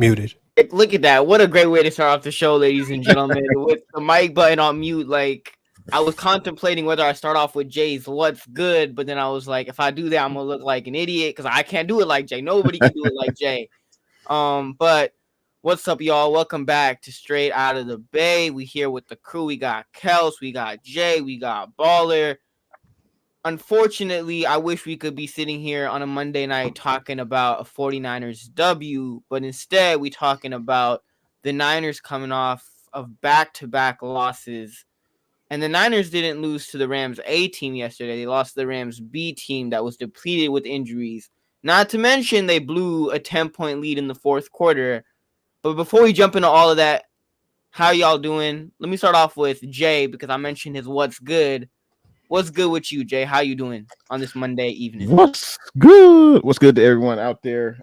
Muted. Look at that. What a great way to start off the show, ladies and gentlemen, with the mic button on mute. Like, I was contemplating whether I start off with Jay's "What's Good," but then I was like, if I do that, I'm gonna look like an idiot because I can't do it like Jay. Nobody can do it like Jay. But what's up, y'all? Welcome back to Straight Out of the Bay. We here with the crew. We got Kels, we got Jay, we got Baller. Unfortunately, I wish we could be sitting here on a Monday night talking about a 49ers W, but instead we talking about the Niners coming off of back-to-back losses. And the Niners didn't lose to the Rams A team yesterday. They lost to the Rams B team that was depleted with injuries. Not to mention they blew a 10-point lead in the fourth quarter. But before we jump into all of that, how y'all doing? Let me start off with Jay because I mentioned his what's good. What's good with you, Jay? How you doing on this Monday evening? What's good? What's good to everyone out there?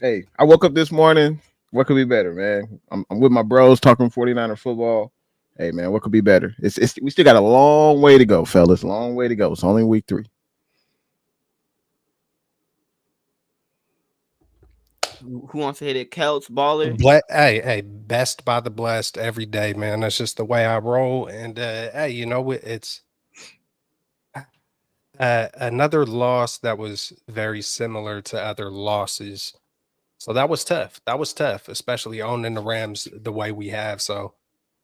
Hey, I woke up this morning. What could be better, man? I'm with my bros talking 49er football. Hey, man, what could be better? It's we still got a long way to go, fellas. Long way to go. It's only week 3. Who wants to hit it? Celts, Baller? Hey, best by the blessed every day, man. That's just the way I roll. And hey, you know, it's another loss that was very similar to other losses. So that was tough. That was tough, especially owning the Rams the way we have. So,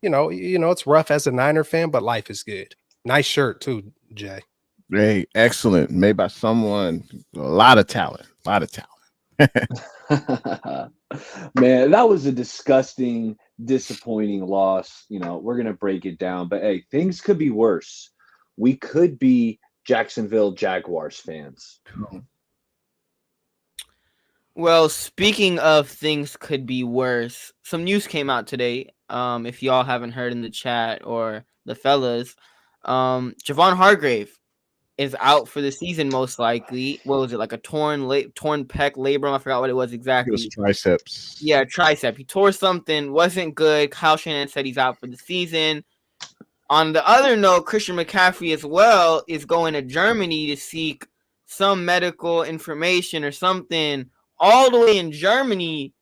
you know, it's rough as a Niner fan, but life is good. Nice shirt too, Jay. Hey, excellent. Made by someone, a lot of talent. Man, that was a disgusting, disappointing loss. You know, we're gonna break it down, but hey, things could be worse. We could be Jacksonville Jaguars fans. Well, speaking of things could be worse, some news came out today. If y'all haven't heard in the chat or the fellas, Javon Hargrave is out for the season most likely. What was it, like a torn pec labrum? I forgot what it was exactly. It was triceps. Yeah, tricep. He tore something, wasn't good. Kyle Shanahan said he's out for the season. On the other note, Christian McCaffrey as well is going to Germany to seek some medical information or something all the way in Germany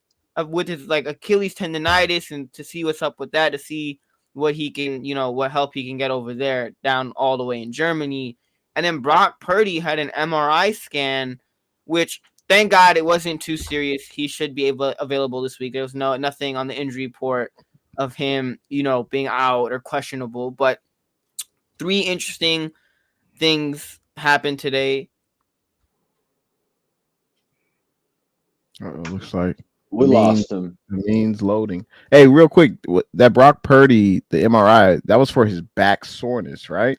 with his like Achilles tendonitis and to see what's up with that, to see what he can, what help he can get over there down all the way in Germany. And then Brock Purdy had an MRI scan, which thank God it wasn't too serious. He should be available this week. There was nothing on the injury report of him, being out or questionable. But 3 interesting things happened today. Looks like we lost him. Means loading. Hey, real quick, that Brock Purdy, the MRI, that was for his back soreness, right?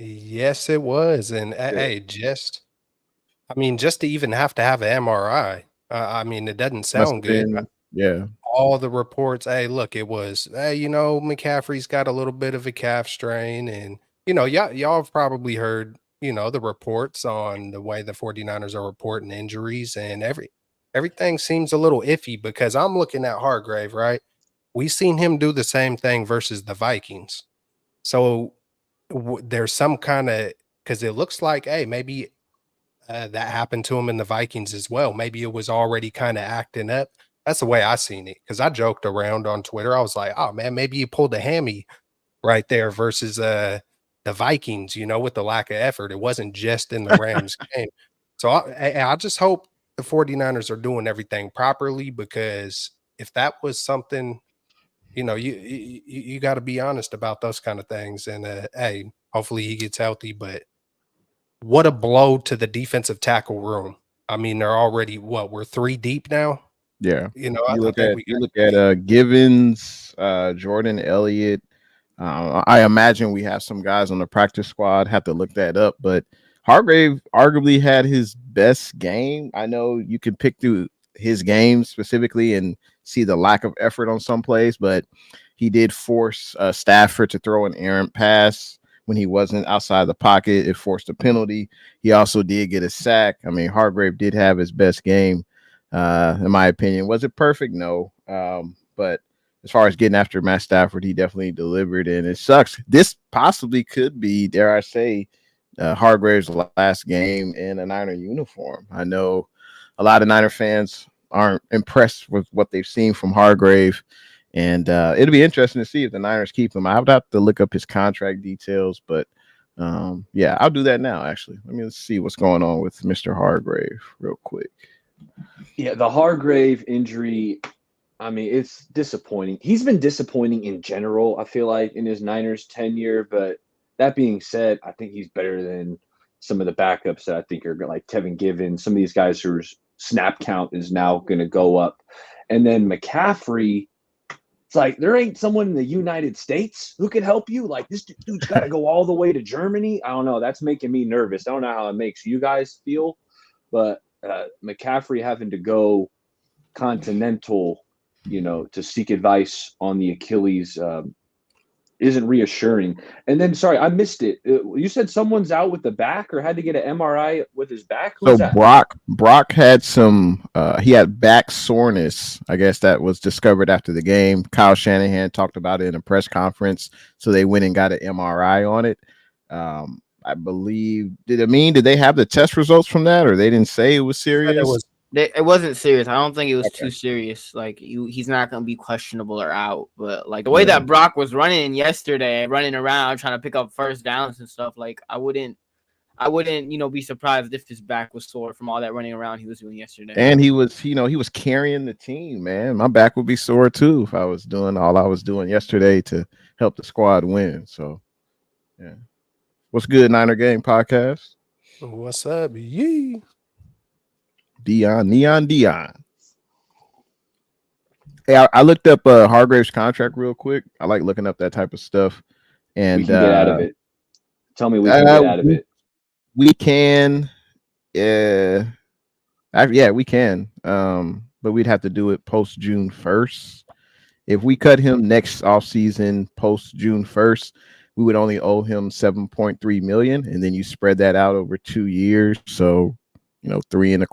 Yes, it was. And hey, just to even have to have an MRI, it doesn't sound good. Yeah. All the reports, hey, look, it was, McCaffrey's got a little bit of a calf strain. And, y'all have probably heard, the reports on the way the 49ers are reporting injuries. And everything seems a little iffy because I'm looking at Hargrave, right? We seen him do the same thing versus the Vikings. So there's some kind of, because it looks like, hey, maybe that happened to him in the Vikings as well. Maybe it was already kind of acting up. That's the way I seen it, because I joked around on Twitter. I was like, oh, man, maybe he pulled a hammy right there versus the Vikings, with the lack of effort. It wasn't just in the Rams game. So I just hope the 49ers are doing everything properly, because if that was something, you got to be honest about those kind of things. And hey, hopefully he gets healthy. But what a blow to the defensive tackle room. They're already we're 3 deep now. Yeah, you look at Givens, Jordan Elliott. I imagine we have some guys on the practice squad. Have to look that up, but Hargrave arguably had his best game. I know you can pick through his game specifically and see the lack of effort on some plays, but he did force Stafford to throw an errant pass when he wasn't outside the pocket. It forced a penalty. He also did get a sack. Hargrave did have his best game, in my opinion. Was it perfect? No. But as far as getting after Matt Stafford, he definitely delivered, and it sucks. This possibly could be, dare I say, Hargrave's last game in a Niner uniform. I know a lot of Niner fans aren't impressed with what they've seen from Hargrave. And it'll be interesting to see if the Niners keep him. I would have to look up his contract details, but yeah, I'll do that now. Actually, let me see what's going on with Mr. Hargrave real quick. Yeah, the Hargrave injury, I mean, it's disappointing. He's been disappointing in general, I feel like, in his Niners tenure. But that being said, I think he's better than some of the backups that I think are like Kevin Givens, some of these guys whose snap count is now going to go up. And then McCaffrey, it's like there ain't someone in the United States who could help you. Like this dude's got to go all the way to Germany. I don't know. That's making me nervous. I don't know how it makes you guys feel, but McCaffrey having to go continental, to seek advice on the Achilles isn't reassuring. And then, sorry, I missed it. You said someone's out with the back or had to get an MRI with his back? Who's that? Brock had he had back soreness. I guess that was discovered after the game. Kyle Shanahan talked about it in a press conference. So they went and got an MRI on it. I believe, did they have the test results from that, or they didn't say it was serious? It wasn't serious. I don't think it was too serious. Like he's not gonna be questionable or out. But like the way that Brock was running yesterday, running around trying to pick up first downs and stuff, like I wouldn't, be surprised if his back was sore from all that running around he was doing yesterday. And he was carrying the team, man. My back would be sore too if I was doing all I was doing yesterday to help the squad win. So, yeah. What's good, Niner Game Podcast? What's up? Yee. Neon. Hey, I looked up Hargrave's contract real quick. I like looking up that type of stuff. And we can get out of it. Tell me we can get out of it. We can. Yeah, we can. But we'd have to do it post June 1st. If we cut him next offseason post June 1st, we would only owe him $7.3 million, and then you spread that out over 2 years. So, $3.25 million,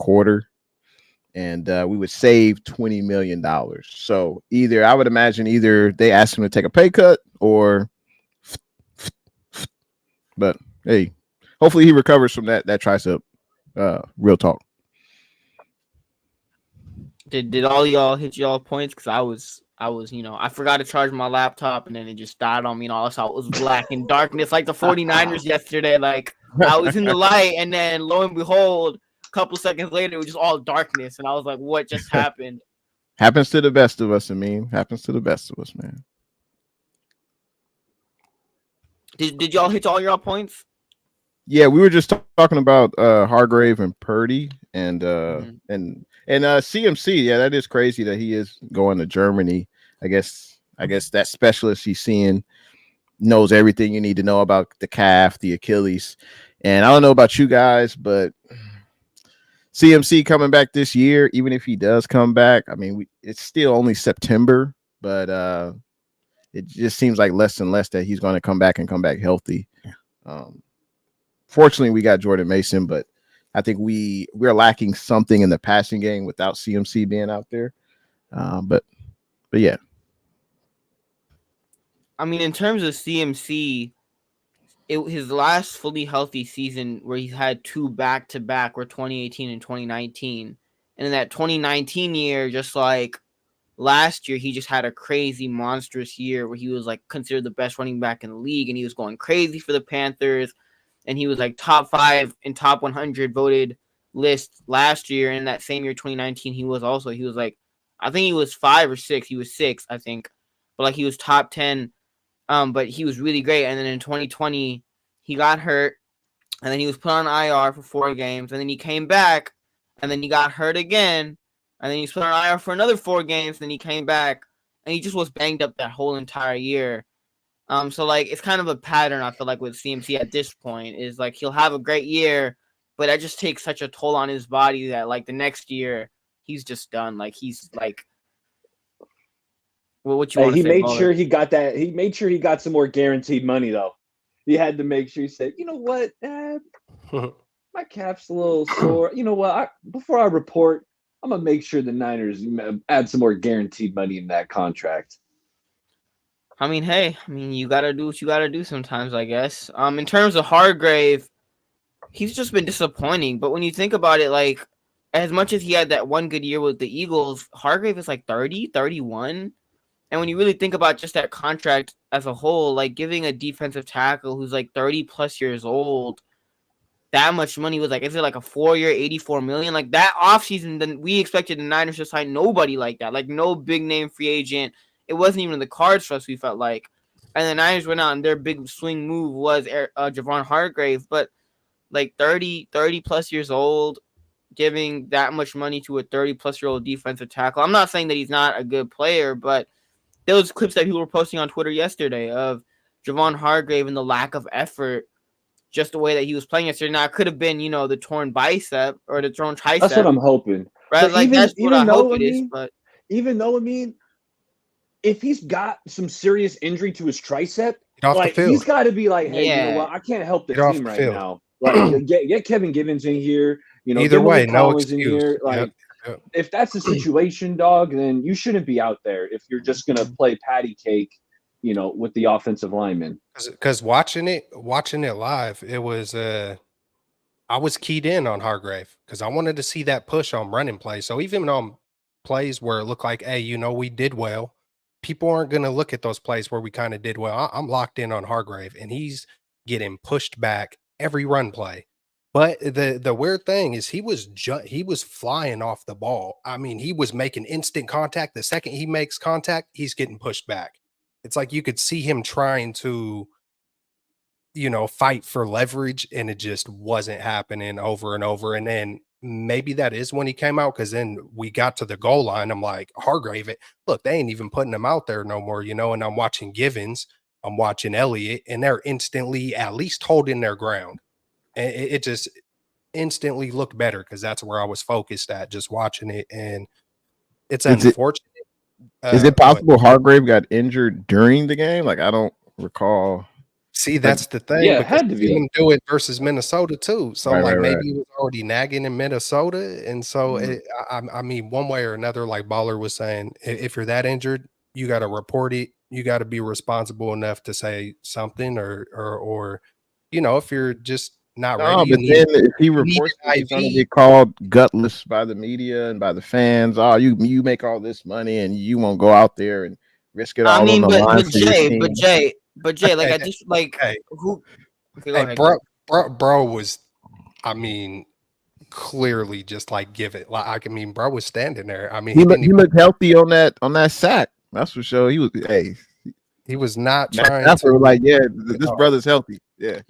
and we would save $20 million. So I would imagine either they ask him to take a pay cut or, but hey, hopefully he recovers from that tricep. Real talk. Did all y'all hit y'all points? Because I was, I forgot to charge my laptop and then it just died on me and all. So it was black and darkness like the 49ers yesterday. Like I was in the light and then lo and behold, a couple seconds later, it was just all darkness. And I was like, what just happened? Happens to the best of us, happens to the best of us, man. Did y'all hit all y'all points? Yeah, we were just talking about Hargrave and Purdy and CMC. Yeah, that is crazy that he is going to Germany. I guess that specialist he's seeing knows everything you need to know about the calf, the Achilles. And I don't know about you guys, but CMC coming back this year, even if he does come back, I mean, it's still only September, but it just seems like less and less that he's going to come back healthy. Fortunately, we got Jordan Mason, but I think we're lacking something in the passing game without CMC being out there. But yeah. I mean, in terms of CMC, his last fully healthy season where he had two back-to-back were 2018 and 2019. And in that 2019 year, just like last year, he just had a crazy, monstrous year where he was like considered the best running back in the league, and he was going crazy for the Panthers. And he was like top 5 in top 100 voted list last year. And that same year, 2019, he was like, I think he was 5 or 6. He was 6, I think. But like he was top 10. But he was really great. And then in 2020, he got hurt. And then he was put on IR for 4 games. And then he came back. And then he got hurt again. And then he was put on IR for another 4 games. Then he came back. And he just was banged up that whole entire year. So like it's kind of a pattern I feel like with CMC at this point is like he'll have a great year, but that just takes such a toll on his body that like the next year he's just done. Like he's like, well, what you want to say? He made sure he got that. He made sure he got some more guaranteed money though. He had to make sure he said, you know what, my calf's a little sore. You know what? Before I report, I'm gonna make sure the Niners add some more guaranteed money in that contract. I mean, hey, you got to do what you got to do sometimes, I guess. In terms of Hargrave, he's just been disappointing. But when you think about it, like, as much as he had that one good year with the Eagles, Hargrave is like 30, 31. And when you really think about just that contract as a whole, like giving a defensive tackle who's like 30 plus years old that much money was like, is it like a 4-year, $84 million? Like that offseason, then we expected the Niners to sign nobody like that, like no big name free agent. It wasn't even in the cards for us, we felt like. And the Niners went out and their big swing move was Javon Hargrave, but like 30 plus years old, giving that much money to a 30 plus year old defensive tackle. I'm not saying that he's not a good player, but those clips that people were posting on Twitter yesterday of Javon Hargrave and the lack of effort, just the way that he was playing yesterday. Now, it could have been, the torn bicep or the torn tricep. That's what I'm hoping. Right? But like, that's what I hope it is. But even though, if he's got some serious injury to his tricep, like he's got to be like, hey, you know what? I can't help the team right now. Like, get Kevin Givens in here. Either way, no excuse. In here. Like, if that's the situation, dog, then you shouldn't be out there if you're just gonna play patty cake, with the offensive lineman. Because watching it live, it was I was keyed in on Hargrave because I wanted to see that push on running plays. So even on plays where it looked like, hey, we did well, people aren't going to look at those plays where we kind of did well. I'm locked in on Hargrave, and he's getting pushed back every run play. But the weird thing is he was flying off the ball. I mean, he was making instant contact. The second he makes contact, he's getting pushed back. It's like you could see him trying to, fight for leverage, and it just wasn't happening over and over. And then maybe that is when he came out, because then we got to the goal line. I'm like, Hargrave, look, they ain't even putting him out there no more, and I'm watching Givens, I'm watching Elliott, and they're instantly at least holding their ground. And it just instantly looked better because that's where I was focused at, just watching it. And it's unfortunate. Is it possible Hargrave got injured during the game? Like, I don't recall. See, that's the thing. Yeah, it had to be. Him do it versus Minnesota too. So maybe he was already nagging in Minnesota, and so I mean, one way or another, like Baller was saying, if you're that injured, you got to report it. You got to be responsible enough to say something, or if you're just not ready. But then if he reports it, he's going to get called gutless by the media and by the fans. Oh, you make all this money and you won't go out there and risk it all on the line. But Jay, like I just like who? Okay, bro was, I mean, clearly just like give it. Like bro was standing there. I mean, he looked healthy on that sack. That's for sure. He was. Hey, he was not trying. That's to, like, this brother's healthy. Yeah.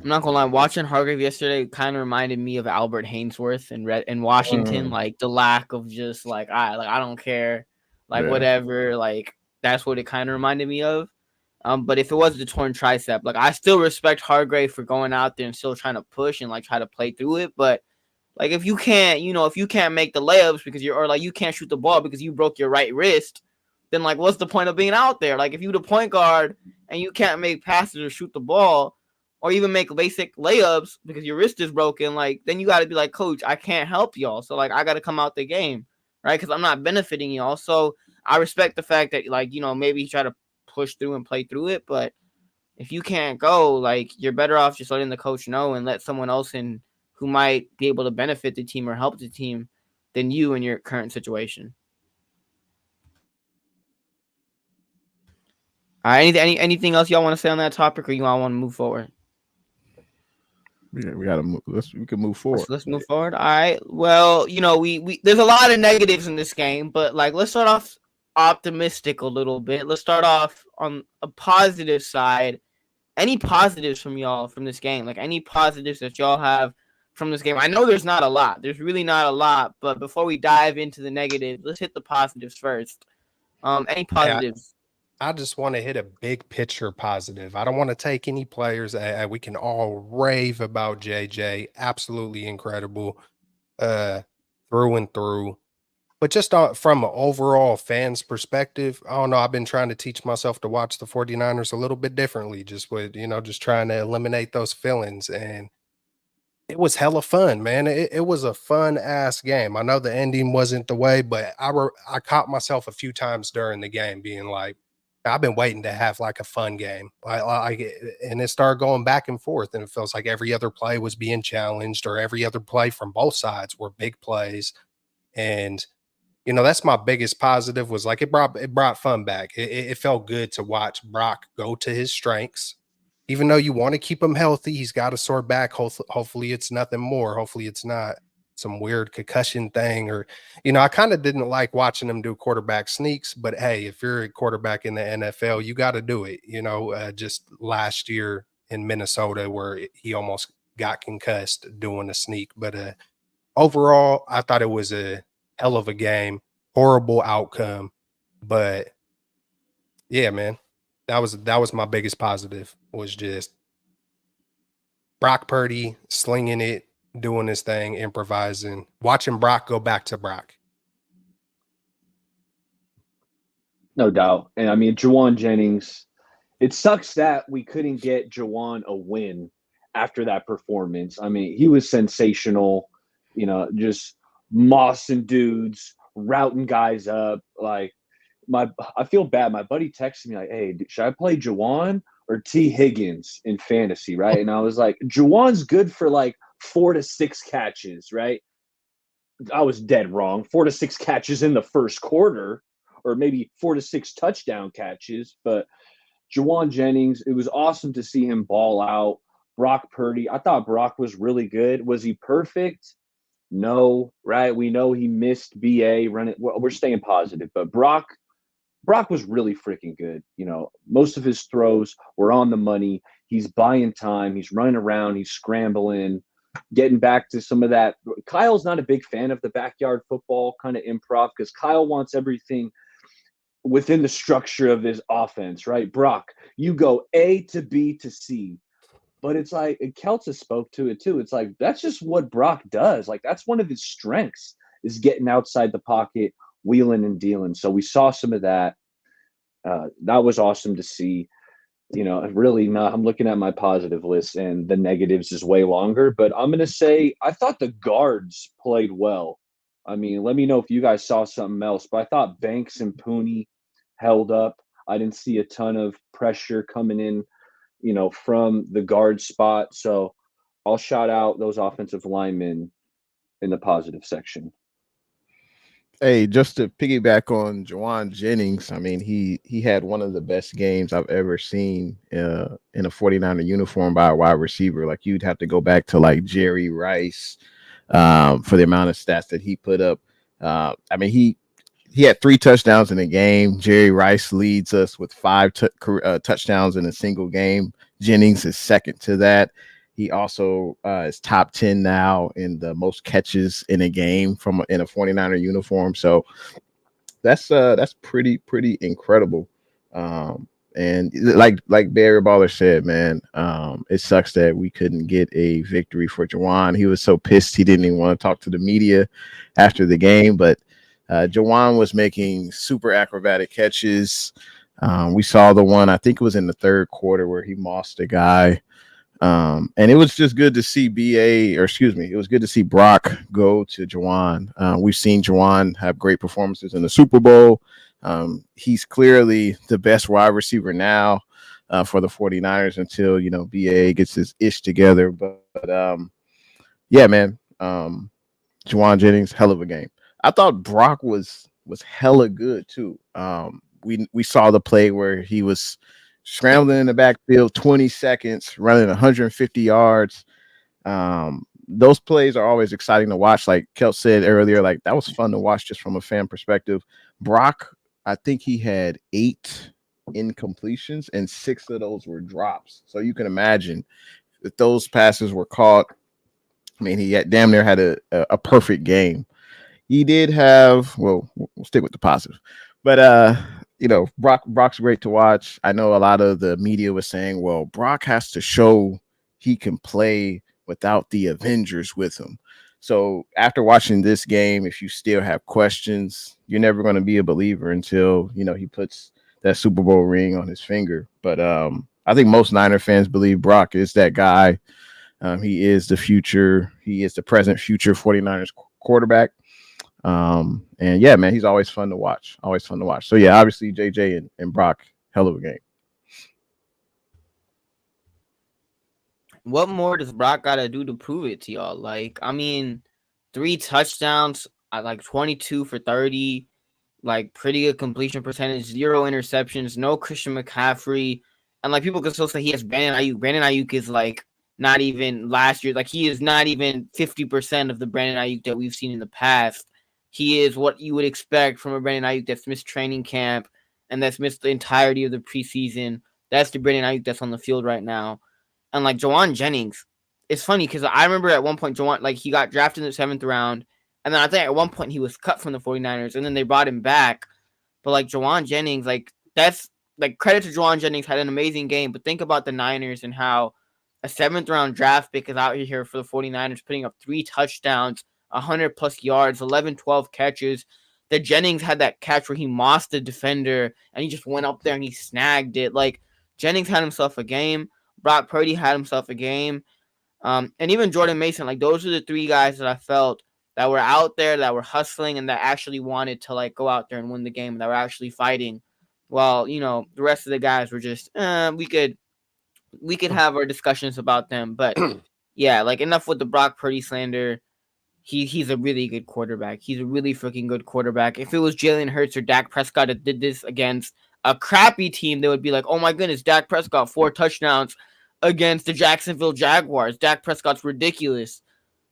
I'm not gonna lie. Watching Hargrave yesterday kind of reminded me of Albert Hainsworth in Washington. Like the lack of just like I don't care, whatever. Like that's what it kind of reminded me of. But if it was the torn tricep, like I still respect Hargrave for going out there and still trying to push and like try to play through it. But like if you can't, if you can't make the layups because you can't shoot the ball because you broke your right wrist, then like what's the point of being out there? Like if you're the point guard and you can't make passes or shoot the ball, or even make basic layups because your wrist is broken, like then you got to be like, coach, I can't help y'all. So like I got to come out the game, right? Because I'm not benefiting y'all. So I respect the fact that maybe he tried to push through and play through it, but if you can't go, like you're better off just letting the coach know and let someone else in who might be able to benefit the team or help the team than you in your current situation. All right, anything else y'all want to say on that topic, or you all want to move forward? Yeah, we gotta move. We can move forward. Let's move forward. All right. Well, we there's a lot of negatives in this game, but like let's start off optimistic a little bit. Let's start off on a positive side. Any positives from y'all from this game? Like any positives that y'all have from this game? I know there's not a lot. There's really not a lot, but before we dive into the negatives, let's hit the positives first. Any positives? I just want to hit a big picture positive. I don't want to take any players. We can all rave about JJ. Absolutely incredible through and through. But just from an overall fan's perspective, I don't know. I've been trying to teach myself to watch the 49ers a little bit differently, just with, just trying to eliminate those feelings. And it was hella fun, man. It was a fun ass game. I know the ending wasn't the way, but I caught myself a few times during the game being like, I've been waiting to have like a fun game. And it started going back and forth, and it feels like every other play was being challenged, or every other play from both sides were big plays. And that's my biggest positive, was like it brought fun back. It felt good to watch Brock go to his strengths. Even though you want to keep him healthy, he's got to sort back. Hopefully it's nothing more. Hopefully it's not some weird concussion thing, or I kind of didn't like watching him do quarterback sneaks, but hey, if you're a quarterback in the NFL, you got to do it. Just last year in Minnesota where he almost got concussed doing a sneak, but overall, I thought it was a hell of a game. Horrible outcome, but yeah, man, that was my biggest positive, was just Brock Purdy slinging it, doing his thing, improvising, watching Brock go back to Brock. No doubt. And I mean, Jawan Jennings, it sucks that we couldn't get Jawan a win after that performance. I mean, he was sensational, just mossing dudes, routing guys up. Like, I feel bad. My buddy texted me like, "Hey, should I play Jawan or T Higgins in fantasy?" Right? And I was like, "Jawan's good for like 4 to 6 catches." Right? I was dead wrong. 4 to 6 catches in the first quarter, or maybe 4 to 6 touchdown catches. But Jawan Jennings, it was awesome to see him ball out. Brock Purdy, I thought Brock was really good. Was he perfect? No, right? We know he missed BA running. Well, we're staying positive, but Brock was really freaking good. Most of his throws were on the money. He's buying time. He's running around. He's scrambling, getting back to some of that. Kyle's not a big fan of the backyard football kind of improv, because Kyle wants everything within the structure of his offense, right? Brock, you go A to B to C. But it's like, and Kelta spoke to it too. It's like, that's just what Brock does. Like, that's one of his strengths, is getting outside the pocket, wheeling and dealing. So we saw some of that. That was awesome to see. Really not. I'm looking at my positive list, and the negatives is way longer. But I'm going to say I thought the guards played well. I mean, let me know if you guys saw something else. But I thought Banks and Pooney held up. I didn't see a ton of pressure coming in, from the guard spot. So I'll shout out those offensive linemen in the positive section. Hey, just to piggyback on Jawan Jennings, I mean, he had one of the best games I've ever seen in a 49er uniform by a wide receiver. Like, you'd have to go back to like Jerry Rice for the amount of stats that he put up. I mean, he had 3 touchdowns in a game. Jerry Rice leads us with 5 touchdowns in a single game. Jennings is second to that. He also is top 10 now in the most catches in a game in a 49er uniform. So that's pretty incredible. And like Barry Baller said, man, it sucks that we couldn't get a victory for Jawan. He was so pissed he didn't even want to talk to the media after the game. But Jawan was making super acrobatic catches. We saw the one, I think it was in the third quarter, where he mossed a guy. And it was just good to see it was good to see Brock go to Jawan. We've seen Jawan have great performances in the Super Bowl. He's clearly the best wide receiver now for the 49ers until, BA gets his ish together. But yeah, man, Jawan Jennings, hell of a game. I thought Brock was hella good too. We saw the play where he was scrambling in the backfield, 20 seconds, running 150 yards. Those plays are always exciting to watch. Like Kelt said earlier, like that was fun to watch just from a fan perspective. Brock, I think he had 8 incompletions and 6 of those were drops. So you can imagine if those passes were caught. I mean, he damn near had a perfect game. He did have, we'll stick with the positive, but Brock's great to watch. I know a lot of the media was saying, well, Brock has to show he can play without the Avengers with him. So after watching this game, if you still have questions, you're never going to be a believer until, he puts that Super Bowl ring on his finger. But I think most Niner fans believe Brock is that guy. He is the future. He is the present future 49ers quarterback. And yeah, man, he's always fun to watch. So yeah, obviously JJ and Brock hell of a game. What more does Brock gotta do to prove it to y'all? Like, I mean, 3 touchdowns, like 22 for 30, like pretty good completion percentage, 0 interceptions, no Christian McCaffrey, and like people can still say he has Brandon Ayuk. Brandon Ayuk is like not even last year. Like he is not even 50% of the Brandon Ayuk that we've seen in the past. He is what you would expect from a Brandon Ayuk that's missed training camp and that's missed the entirety of the preseason. That's the Brandon Ayuk that's on the field right now. And like Jawan Jennings, it's funny because I remember at one point Jawan, like he got drafted in the 7th round, and then I think at one point he was cut from the 49ers, and then they brought him back. But like Jawan Jennings, like that's like credit to Jawan Jennings, had an amazing game. But think about the Niners and how a 7th round draft pick is out here for the 49ers, putting up 3 touchdowns, 100 plus yards, 11, 12 catches. That Jennings had that catch where he mossed the defender and he just went up there and he snagged it. Like Jennings had himself a game. Brock Purdy had himself a game. And even Jordan Mason, like those are the 3 guys that I felt that were out there, that were hustling, and that actually wanted to like go out there and win the game, that were actually fighting. While, you know, the rest of the guys were just, we could have our discussions about them. But yeah, like enough with the Brock Purdy slander. He's a really good quarterback. He's a really freaking good quarterback. If it was Jalen Hurts or Dak Prescott that did this against a crappy team, they would be like, oh my goodness, Dak Prescott 4 touchdowns against the Jacksonville Jaguars. Dak Prescott's ridiculous.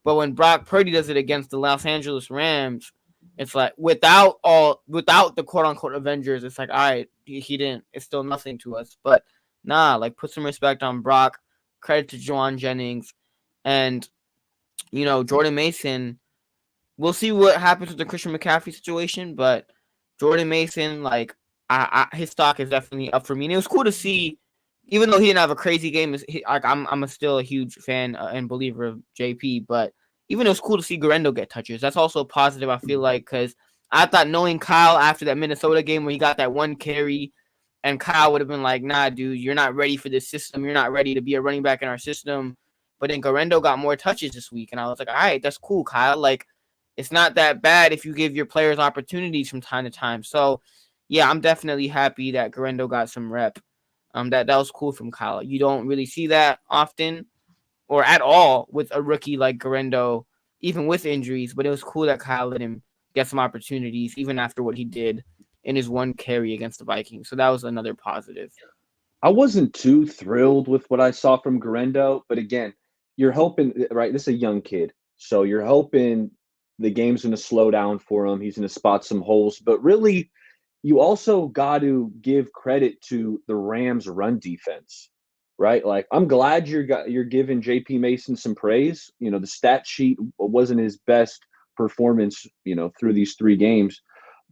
But when Brock Purdy does it against the Los Angeles Rams, it's like without the quote unquote Avengers, it's like, all right, he didn't. It's still nothing to us. But nah, like put some respect on Brock. Credit to Jawan Jennings. And, you know, Jordan Mason, we'll see what happens with the Christian McCaffrey situation, but Jordan Mason, like, his stock is definitely up for me. And it was cool to see, even though he didn't have a crazy game, I'm still a huge fan and believer of JP, but even it was cool to see Garendo get touches. That's also a positive, I feel like, because I thought knowing Kyle after that Minnesota game where he got that 1 carry, and Kyle would have been like, nah, dude, you're not ready for this system. You're not ready to be a running back in our system. But then Garendo got more touches this week, and I was like, all right, that's cool, Kyle. Like, it's not that bad if you give your players opportunities from time to time. So, yeah, I'm definitely happy that Garendo got some rep. That was cool from Kyle. You don't really see that often or at all with a rookie like Garendo, even with injuries. But it was cool that Kyle let him get some opportunities, even after what he did in his 1 carry against the Vikings. So that was another positive. I wasn't too thrilled with what I saw from Garendo, but again, you're hoping, right? This is a young kid, so you're hoping the game's going to slow down for him. He's going to spot some holes, but really, you also got to give credit to the Rams' run defense, right? Like, I'm glad you're giving JP Mason some praise. You know, the stat sheet wasn't his best performance, you know, through these 3 games,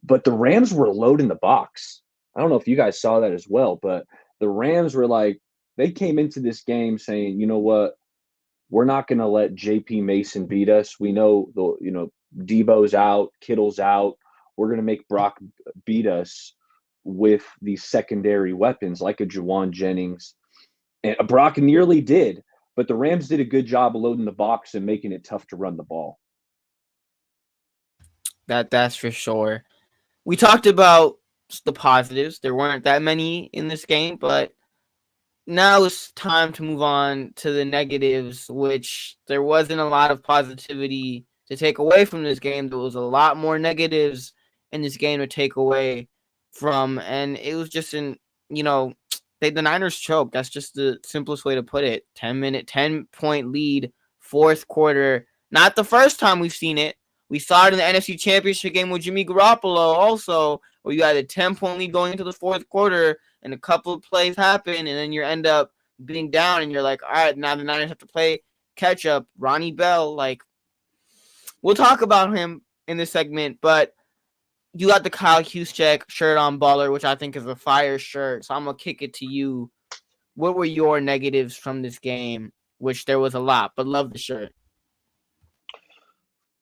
but the Rams were loading the box. I don't know if you guys saw that as well, but the Rams were like, they came into this game saying, you know what, we're not going to let JP Mason beat us. We know Debo's out, Kittle's out. We're going to make Brock beat us with these secondary weapons like a Jawan Jennings. And Brock nearly did, but the Rams did a good job of loading the box and making it tough to run the ball. That's for sure. We talked about the positives. There weren't that many in this game, but now it's time to move on to the negatives, which there wasn't a lot of positivity to take away from this game. There was a lot more negatives in this game to take away from, and it was just the Niners choked. That's just the simplest way to put it. 10-point lead, 4th quarter. Not the first time we've seen it. We saw it in the NFC Championship game with Jimmy Garoppolo also, where you had a 10-point lead going into the 4th quarter, and a couple of plays happen, and then you end up being down, and you're like, all right, now the Niners have to play catch up. Ronnie Bell, like, we'll talk about him in this segment, but you got the Kyle Juszczyk shirt on Baller, which I think is a fire shirt, so I'm going to kick it to you. What were your negatives from this game? Which there was a lot, but love the shirt.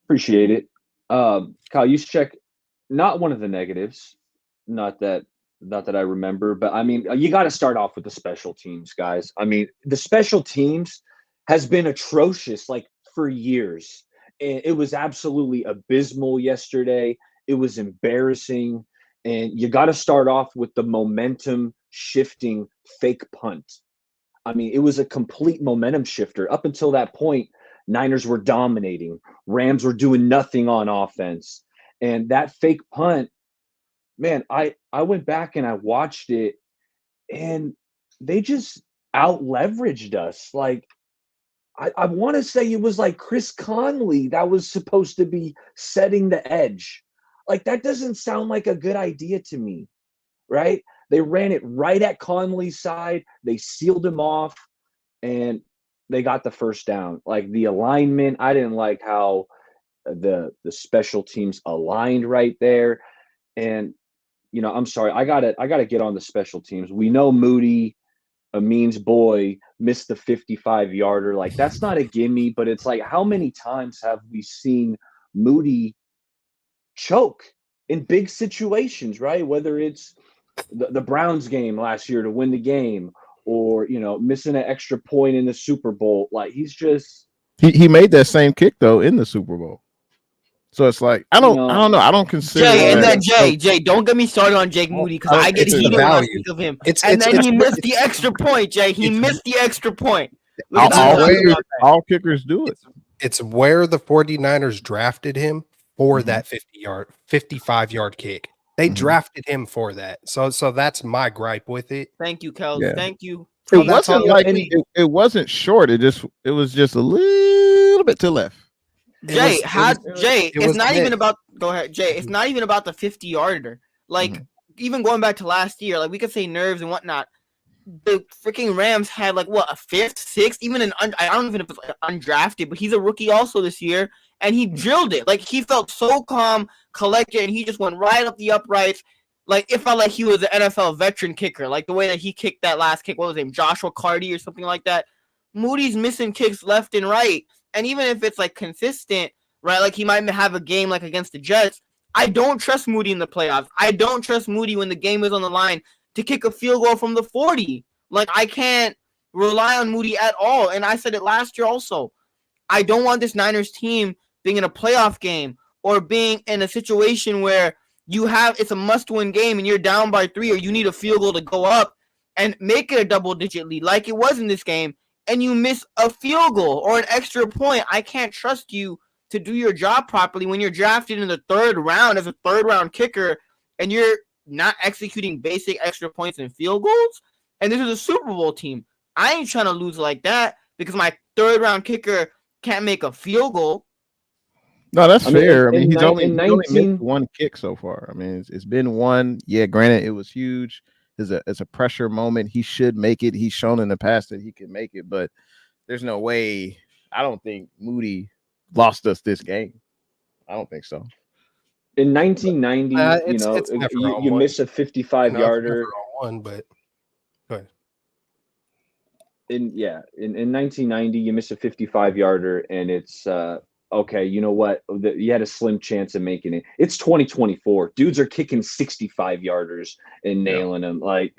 Appreciate it. Kyle Juszczyk, not one of the negatives, not that I remember, but I mean, you got to start off with the special teams, guys. I mean, the special teams has been atrocious, like, for years. And it was absolutely abysmal yesterday. It was embarrassing. And you got to start off with the momentum shifting fake punt. I mean, it was a complete momentum shifter. Up until that point, Niners were dominating. Rams were doing nothing on offense. And that fake punt, man, I went back and I watched it, and they just out leveraged us. Like, I want to say it was like Chris Conley that was supposed to be setting the edge. Like, that doesn't sound like a good idea to me, right? They ran it right at Conley's side. They sealed him off, and they got the first down. Like, the alignment, I didn't like how the special teams aligned right there. And I'm sorry, I gotta get on the special teams. We know Moody, Amin's boy, missed the 55-yarder. Like, that's not a gimme, but it's like, how many times have we seen Moody choke in big situations, right? Whether it's the Browns game last year to win the game, or missing an extra point in the Super Bowl. Like, he's just he made that same kick though in the Super Bowl. So it's like I don't know. I don't consider Jay, and that. then Jay, don't get me started on Jake Moody because I get heated when I speak of him. And then he missed the extra point, Jay. He missed the extra point. All kickers do it. It's where the 49ers drafted him for that 55-yard kick. They drafted him for that. So that's my gripe with it. Thank you, Kels. Yeah. Thank you. It wasn't like it wasn't short. It was just a little bit to left. Jay, it's not even about. Go ahead, Jay. It's not even about the 50-yarder. Like, even going back to last year, like, we could say nerves and whatnot. The freaking Rams had like what, a fifth, sixth, even I don't even know if it's undrafted, but he's a rookie also this year, and he drilled it. Like, he felt so calm, collected, and he just went right up the uprights. Like, it felt like he was an NFL veteran kicker. Like, the way that he kicked that last kick, what was his name, Joshua Carty or something like that. Moody's missing kicks left and right. And even if it's like consistent, right, like he might have a game like against the Jets, I don't trust Moody in the playoffs. I don't trust Moody when the game is on the line to kick a field goal from the 40. Like, I can't rely on Moody at all. And I said it last year also. I don't want this Niners team being in a playoff game or being in a situation where it's a must-win game and you're down by 3 or you need a field goal to go up and make it a double-digit lead like it was in this game, and you miss a field goal or an extra point. I can't trust you to do your job properly when you're drafted in the 3rd round as a 3rd-round kicker and you're not executing basic extra points and field goals. And this is a Super Bowl team. I ain't trying to lose like that because my 3rd-round kicker can't make a field goal. No, that's fair. I mean, he's only missed one kick so far. I mean, it's been one. Yeah, granted, it was huge. It's a pressure moment. He should make it. He's shown in the past that he can make it, but there's no way. I don't think Moody lost us this game. I don't think so. In 1990, you miss a 55-yarder. But go ahead. In 1990, you miss a 55-yarder, and it's okay. You know what? You had a slim chance of making it. It's 2024. Dudes are kicking 65-yarders and nailing them. Like,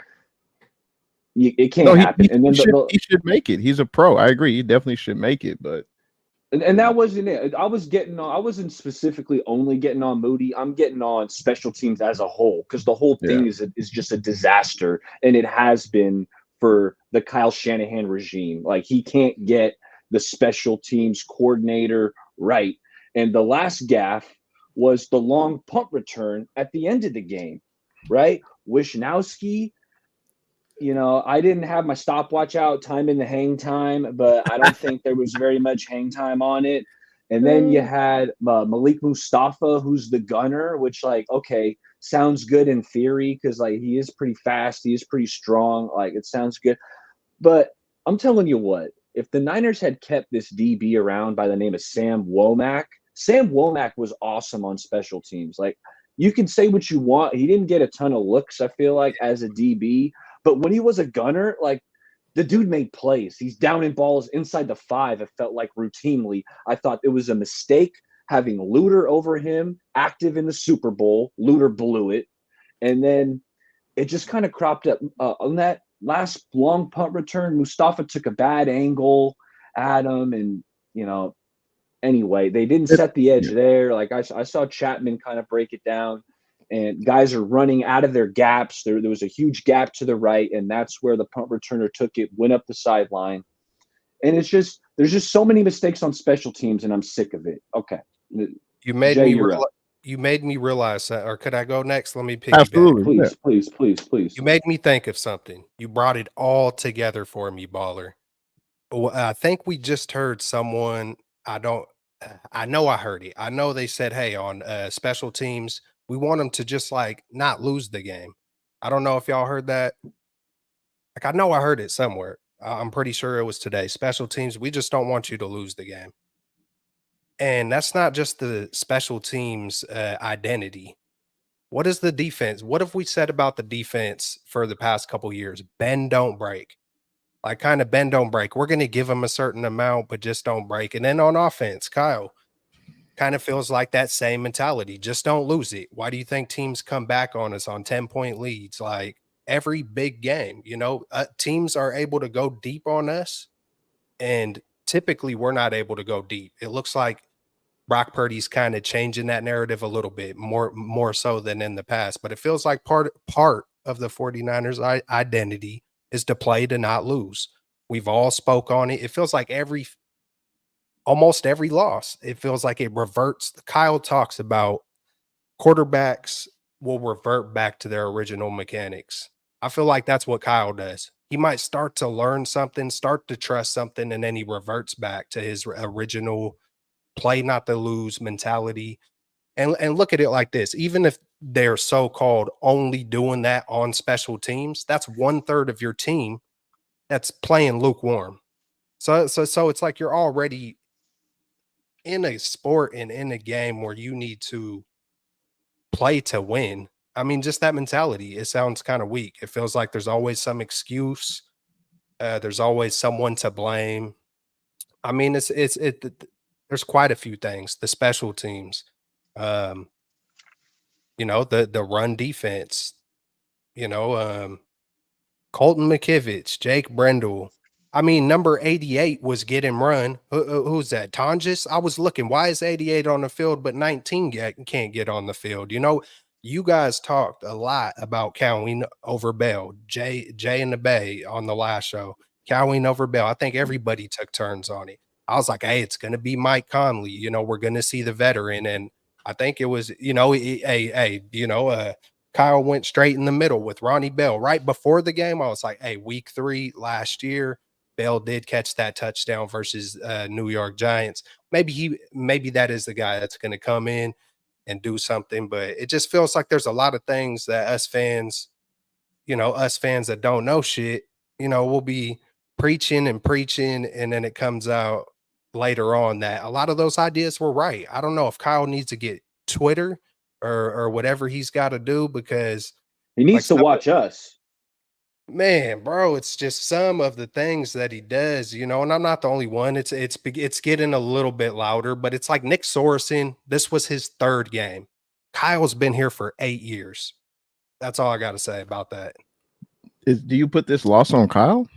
it can't happen. And then he should make it. He's a pro. I agree. He definitely should make it. But and that wasn't it. I wasn't specifically only getting on Moody. I'm getting on special teams as a whole because the whole thing is just a disaster, and it has been for the Kyle Shanahan regime. Like, he can't get the special teams coordinator right. And the last gaffe was the long punt return at the end of the game, right? Wishnowski, I didn't have my stopwatch out, time in the hang time, but I don't think there was very much hang time on it. And then you had Malik Mustafa, who's the gunner, which, like, okay, sounds good in theory because, like, he is pretty fast. He is pretty strong. Like, it sounds good. But I'm telling you what, if the Niners had kept this DB around by the name of Sam Womack was awesome on special teams. Like, you can say what you want. He didn't get a ton of looks, I feel like, as a DB. But when he was a gunner, like, the dude made plays. He's down in balls inside the 5, it felt like, routinely. I thought it was a mistake having Luter over him, active in the Super Bowl. Luter blew it. And then it just kind of cropped up. On that last long punt return, Mustafa took a bad angle at him. And, anyway, they didn't set the edge there. Like, I saw Chapman kind of break it down. and guys are running out of their gaps. There was a huge gap to the right, and that's where the punt returner took it, went up the sideline. And there's just so many mistakes on special teams, and I'm sick of it. Okay. You made Jay, me you're up. you made me realize that, or could I go next? Let me piggyback. Absolutely. Yeah. Please. You made me think of something. You brought it all together for me, baller. I think we just heard someone. I know I heard it. I know they said, "Hey, on special teams, we want them to just like not lose the game." I don't know if y'all heard that. Like I know I heard it somewhere. I'm pretty sure it was today. Special teams, we just don't want you to lose the game. And that's not just the special teams identity. What is the defense? What have we said about the defense for the past couple years? Bend, don't break. Like kind of bend, don't break. We're going to give them a certain amount, but just don't break. And then on offense, Kyle kind of feels like that same mentality. Just don't lose it. Why do you think teams come back on us on 10-point leads? Like every big game, teams are able to go deep on us. And typically we're not able to go deep. It looks like Brock Purdy's kind of changing that narrative a little bit more so than in the past, but it feels like part of the 49ers identity is to play to not lose. We've all spoke on it. It feels like almost every loss, it feels like it reverts. Kyle talks about quarterbacks will revert back to their original mechanics. I feel like that's what Kyle does. He might start to learn something, start to trust something, and then he reverts back to his original play not to lose mentality. And look at it like this. Even if they're so-called only doing that on special teams, that's 1/3 of your team that's playing lukewarm. So it's like you're already in a sport and in a game where you need to play to win. I mean, just that mentality, it sounds kind of weak. It feels like there's always some excuse. There's always someone to blame. I mean, there's quite a few things. The special teams, um, the run defense, Colton McKivitz, Jake Brendel. I mean, number 88 was getting run. Who's that? Tonjes? I was looking. Why is 88 on the field, but 19 can't get on the field? You guys talked a lot about Coween over Bell, Jay in the Bay on the last show. Coween over Bell. I think everybody took turns on it. I was like, hey, it's going to be Mike Conley. We're going to see the veteran. And I think it was, Kyle went straight in the middle with Ronnie Bell right before the game. I was like, hey, week 3 last year, Bell did catch that touchdown versus New York Giants. Maybe that is the guy that's going to come in and do something, but it just feels like there's a lot of things that us fans that don't know shit, we'll be preaching, and then it comes out later on that a lot of those ideas were right. I don't know if Kyle needs to get Twitter or whatever he's got to do, because he needs to watch us. Man, bro, it's just some of the things that he does, and I'm not the only one. It's getting a little bit louder, but it's like Nick Sorensen. This was his 3rd game. Kyle's been here for 8 years. That's all I got to say about that. Do you put this loss on Kyle?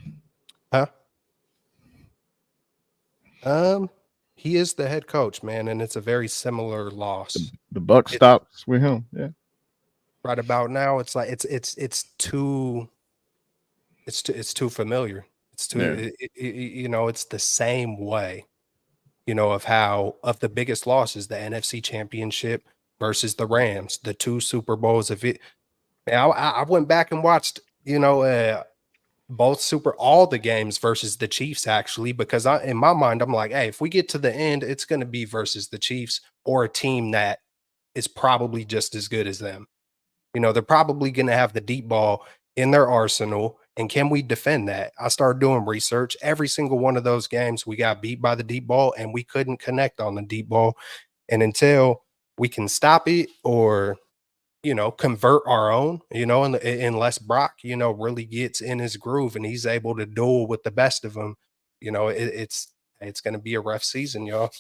Huh? He is the head coach, man, and it's a very similar loss. The buck stops with him. Yeah. Right about now, it's like it's too familiar. It's too it's the same way, of the biggest losses, the NFC Championship versus the Rams, the 2 Super Bowls of it. I went back and watched, all the games versus the Chiefs, actually, because in my mind, I'm like, hey, if we get to the end, it's going to be versus the Chiefs or a team that is probably just as good as them. They're probably going to have the deep ball in their arsenal. And can we defend that? I started doing research. Every single one of those games, we got beat by the deep ball and we couldn't connect on the deep ball. And until we can stop it or, convert our own, unless Brock, really gets in his groove and he's able to duel with the best of them, it's going to be a rough season, y'all.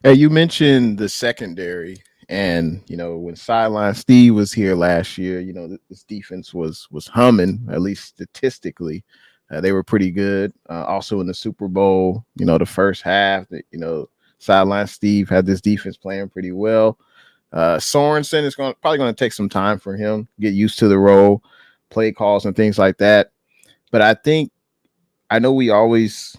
Hey, you mentioned the secondary. And, when Sideline Steve was here last year, this defense was humming, at least statistically. They were pretty good. Also in the Super Bowl, the first half, Sideline Steve had this defense playing pretty well. Sorensen is probably going to take some time for him get used to the role, play calls and things like that. But I know we always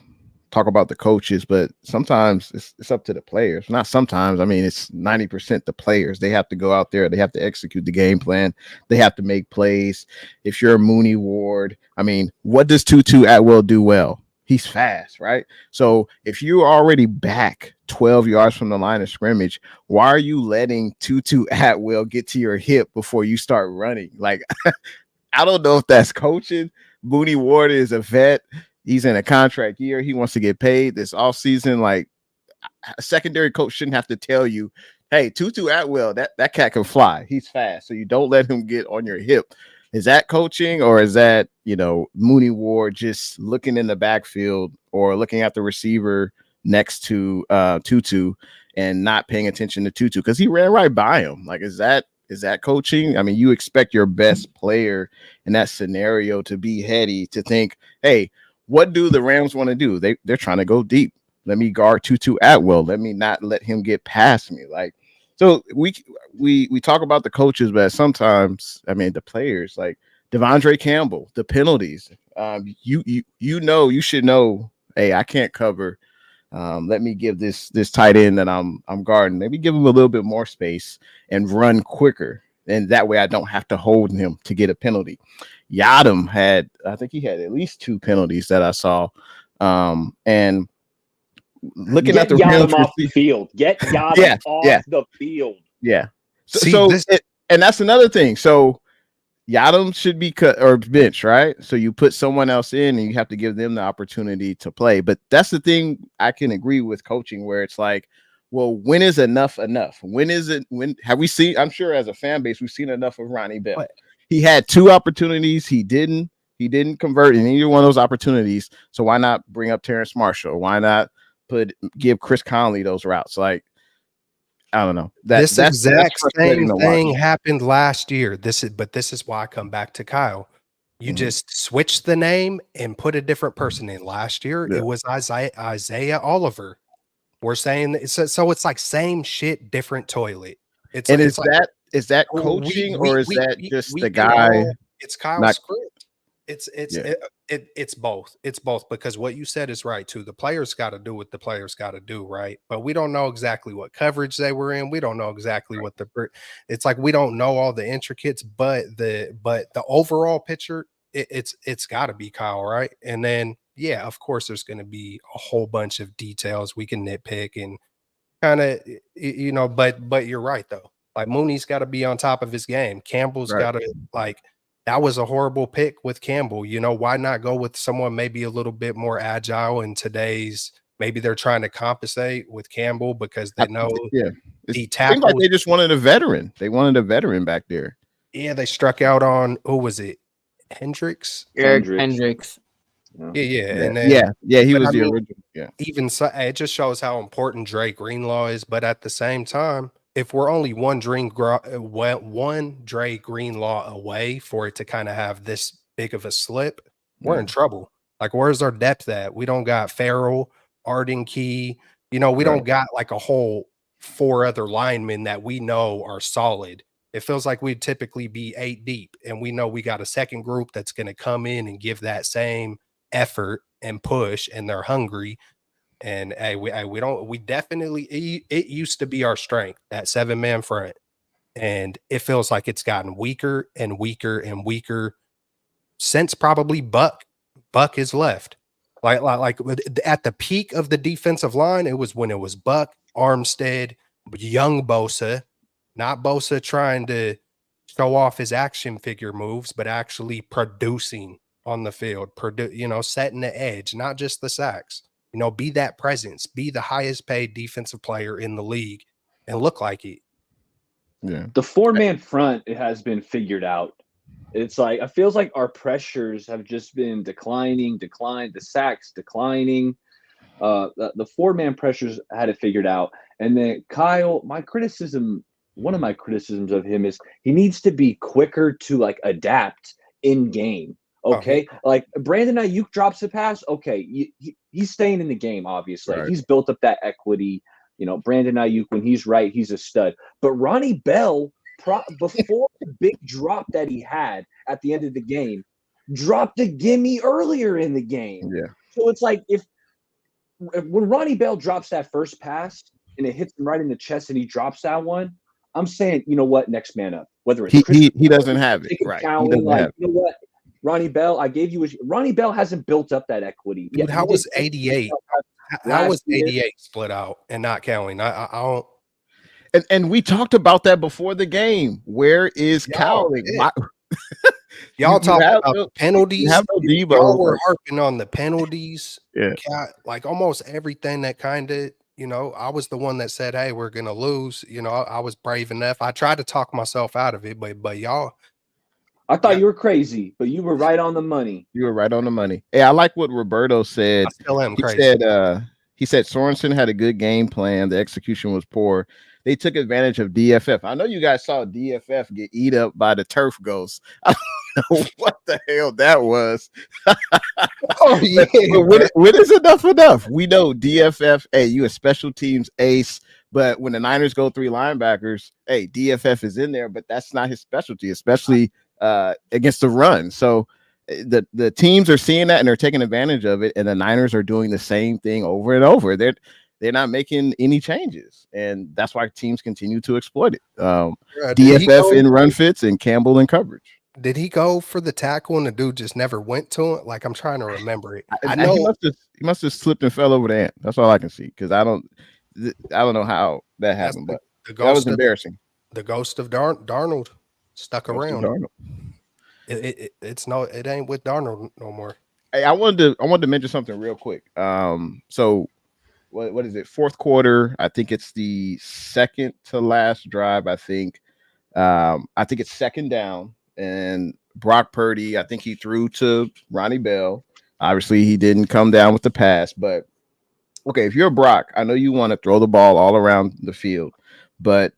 talk about the coaches, but sometimes it's up to the players. Not sometimes. I mean, it's 90% the players. They have to go out there. They have to execute the game plan. They have to make plays. If you're a Mooney Ward, I mean, what does Tutu Atwell do well? He's fast, right? So if you're already back 12 yards from the line of scrimmage, why are you letting Tutu Atwell get to your hip before you start running? Like, I don't know if that's coaching. Mooney Ward is a vet. He's in a contract year. He wants to get paid this offseason. Like, a secondary coach shouldn't have to tell you, hey, Tutu Atwell, that cat can fly. He's fast. So you don't let him get on your hip. Is that coaching, or is that, Mooney Ward just looking in the backfield or looking at the receiver next to Tutu and not paying attention to Tutu because he ran right by him? Like, is that coaching? I mean, you expect your best player in that scenario to be heady, to think, hey, what do the Rams want to do? They're trying to go deep. Let me guard Tutu Atwell. Let me not let him get past me. Like, so we talk about the coaches, but sometimes, I mean, the players, like Devondre Campbell, the penalties. You should know, hey, I can't cover. Let me give this tight end that I'm guarding. Maybe give him a little bit more space and run quicker. And that way I don't have to hold him to get a penalty. Yadam I think he had at least 2 penalties that I saw. And looking at the Yadam off the field. Get Yadam off the field. Yeah. See, and that's another thing. So Yadam should be cut or bench, right? So you put someone else in and you have to give them the opportunity to play. But that's the thing I can agree with coaching, where it's like, well, when is enough enough? When is it? When have we seen? I'm sure as a fan base, we've seen enough of Ronnie Bell. He had 2 opportunities. He didn't convert in either one of those opportunities. So why not bring up Terrence Marshall? Why not give Chris Conley those routes? Like, I don't know. This exact same thing happened last year. This is why I come back to Kyle. You just switched the name and put a different person in. Last year, it was Isaiah Oliver. We're saying so it's like same shit, different toilet. Is that coaching, or is that just the guy? It's Kyle's script. It's both. It's both, because what you said is right too. The players got to do what the players got to do, right? But we don't know exactly what coverage they were in. We don't know exactly what it's like. We don't know all the intricates, but the overall picture, it's got to be Kyle, right? And then of course there's going to be a whole bunch of details we can nitpick and kind of but you're right though. Like, Mooney's got to be on top of his game. Campbell's got to, like, that was a horrible pick with Campbell. Why not go with someone maybe a little bit more agile in today's? Maybe they're trying to compensate with Campbell because they know the tackle. Like they just wanted a veteran. They wanted a veteran back there. Yeah, they struck out on, who was it? Hendricks. Hendricks. And then, he was the original. Yeah. Even so, it just shows how important Dre Greenlaw is. But at the same time, if we're only one Dre Greenlaw away for it to kind of have this big of a slip, we're in trouble. Like, where's our depth at? We don't got Farrell, Arden Key. We don't got like a whole 4 other linemen that we know are solid. It feels like we'd typically be 8 deep, and we know we got a second group that's going to come in and give that same effort and push, and they're hungry. And we definitely, it used to be our strength, that 7-man front. And it feels like it's gotten weaker and weaker and weaker since probably Buck is left. Like at the peak of the defensive line, it was when it was Buck, Armstead, young Bosa, not Bosa trying to show off his action figure moves, but actually producing on the field, setting the edge, not just the sacks. Be that presence, be the highest paid defensive player in the league, and look like it. Yeah. The 4-man front, it has been figured out. It's like, it feels like our pressures have just been declined, the sacks declining. The 4-man pressures had it figured out. And then Kyle, one of my criticisms of him is he needs to be quicker to like adapt in game. Okay, like Brandon Ayuk drops a pass. Okay, he's staying in the game. Obviously, he's built up that equity You know, Brandon Ayuk, when he's right, he's a stud. But Ronnie Bell, before the big drop that he had at the end of the game, dropped a gimme earlier in the game. Yeah. So it's like if when Ronnie Bell drops that first pass and it hits him right in the chest and he drops that one, I'm saying, you know what, next man up. Whether it's he doesn't have it, right? Counting, he doesn't have you know what, Ronnie Bell, I gave you Ronnie Bell hasn't built up that equity. Dude, how was 88? How was 88 split out and not counting? I don't. And we talked about that before the game. Where is counting? Y'all talking about the penalties? Y'all were harping on the penalties. Yeah, like almost everything that kind of, you know, I was the one that said, "Hey, we're gonna lose." You know, I was brave enough. I tried to talk myself out of it, but y'all. I thought you were crazy, but you were right on the money. You were right on the money. Hey, I like what Roberto said. I still am crazy. He said Sorensen had a good game plan. The execution was poor. They took advantage of DFF. I know you guys saw DFF get eat up by the turf ghost. I don't know what the hell that was. Oh yeah. When is enough? We know DFF. Hey, you a special teams ace. But when the Niners go 3 linebackers, hey, DFF is in there, but that's not his specialty, especially against the run. So the teams are seeing that and they're taking advantage of it, and the Niners are doing the same thing over and over. They're not making any changes, and that's why teams continue to exploit it. DFF in run fits and Campbell in coverage. Did he go for the tackle and the dude just never went to it? Like, I'm trying to remember it. I know he must have slipped and fell over the ant. That's all I can see, because I don't know how that happened, but that was embarrassing. The ghost of Darnold stuck around. It ain't with Darnold no more. Hey, I wanted to mention something real quick. So what is it? Fourth quarter. I think it's the second to last drive. I think it's second down, and Brock Purdy, I think he threw to Ronnie Bell. Obviously, he didn't come down with the pass, but okay, if you're Brock, I know you want to throw the ball all around the field, but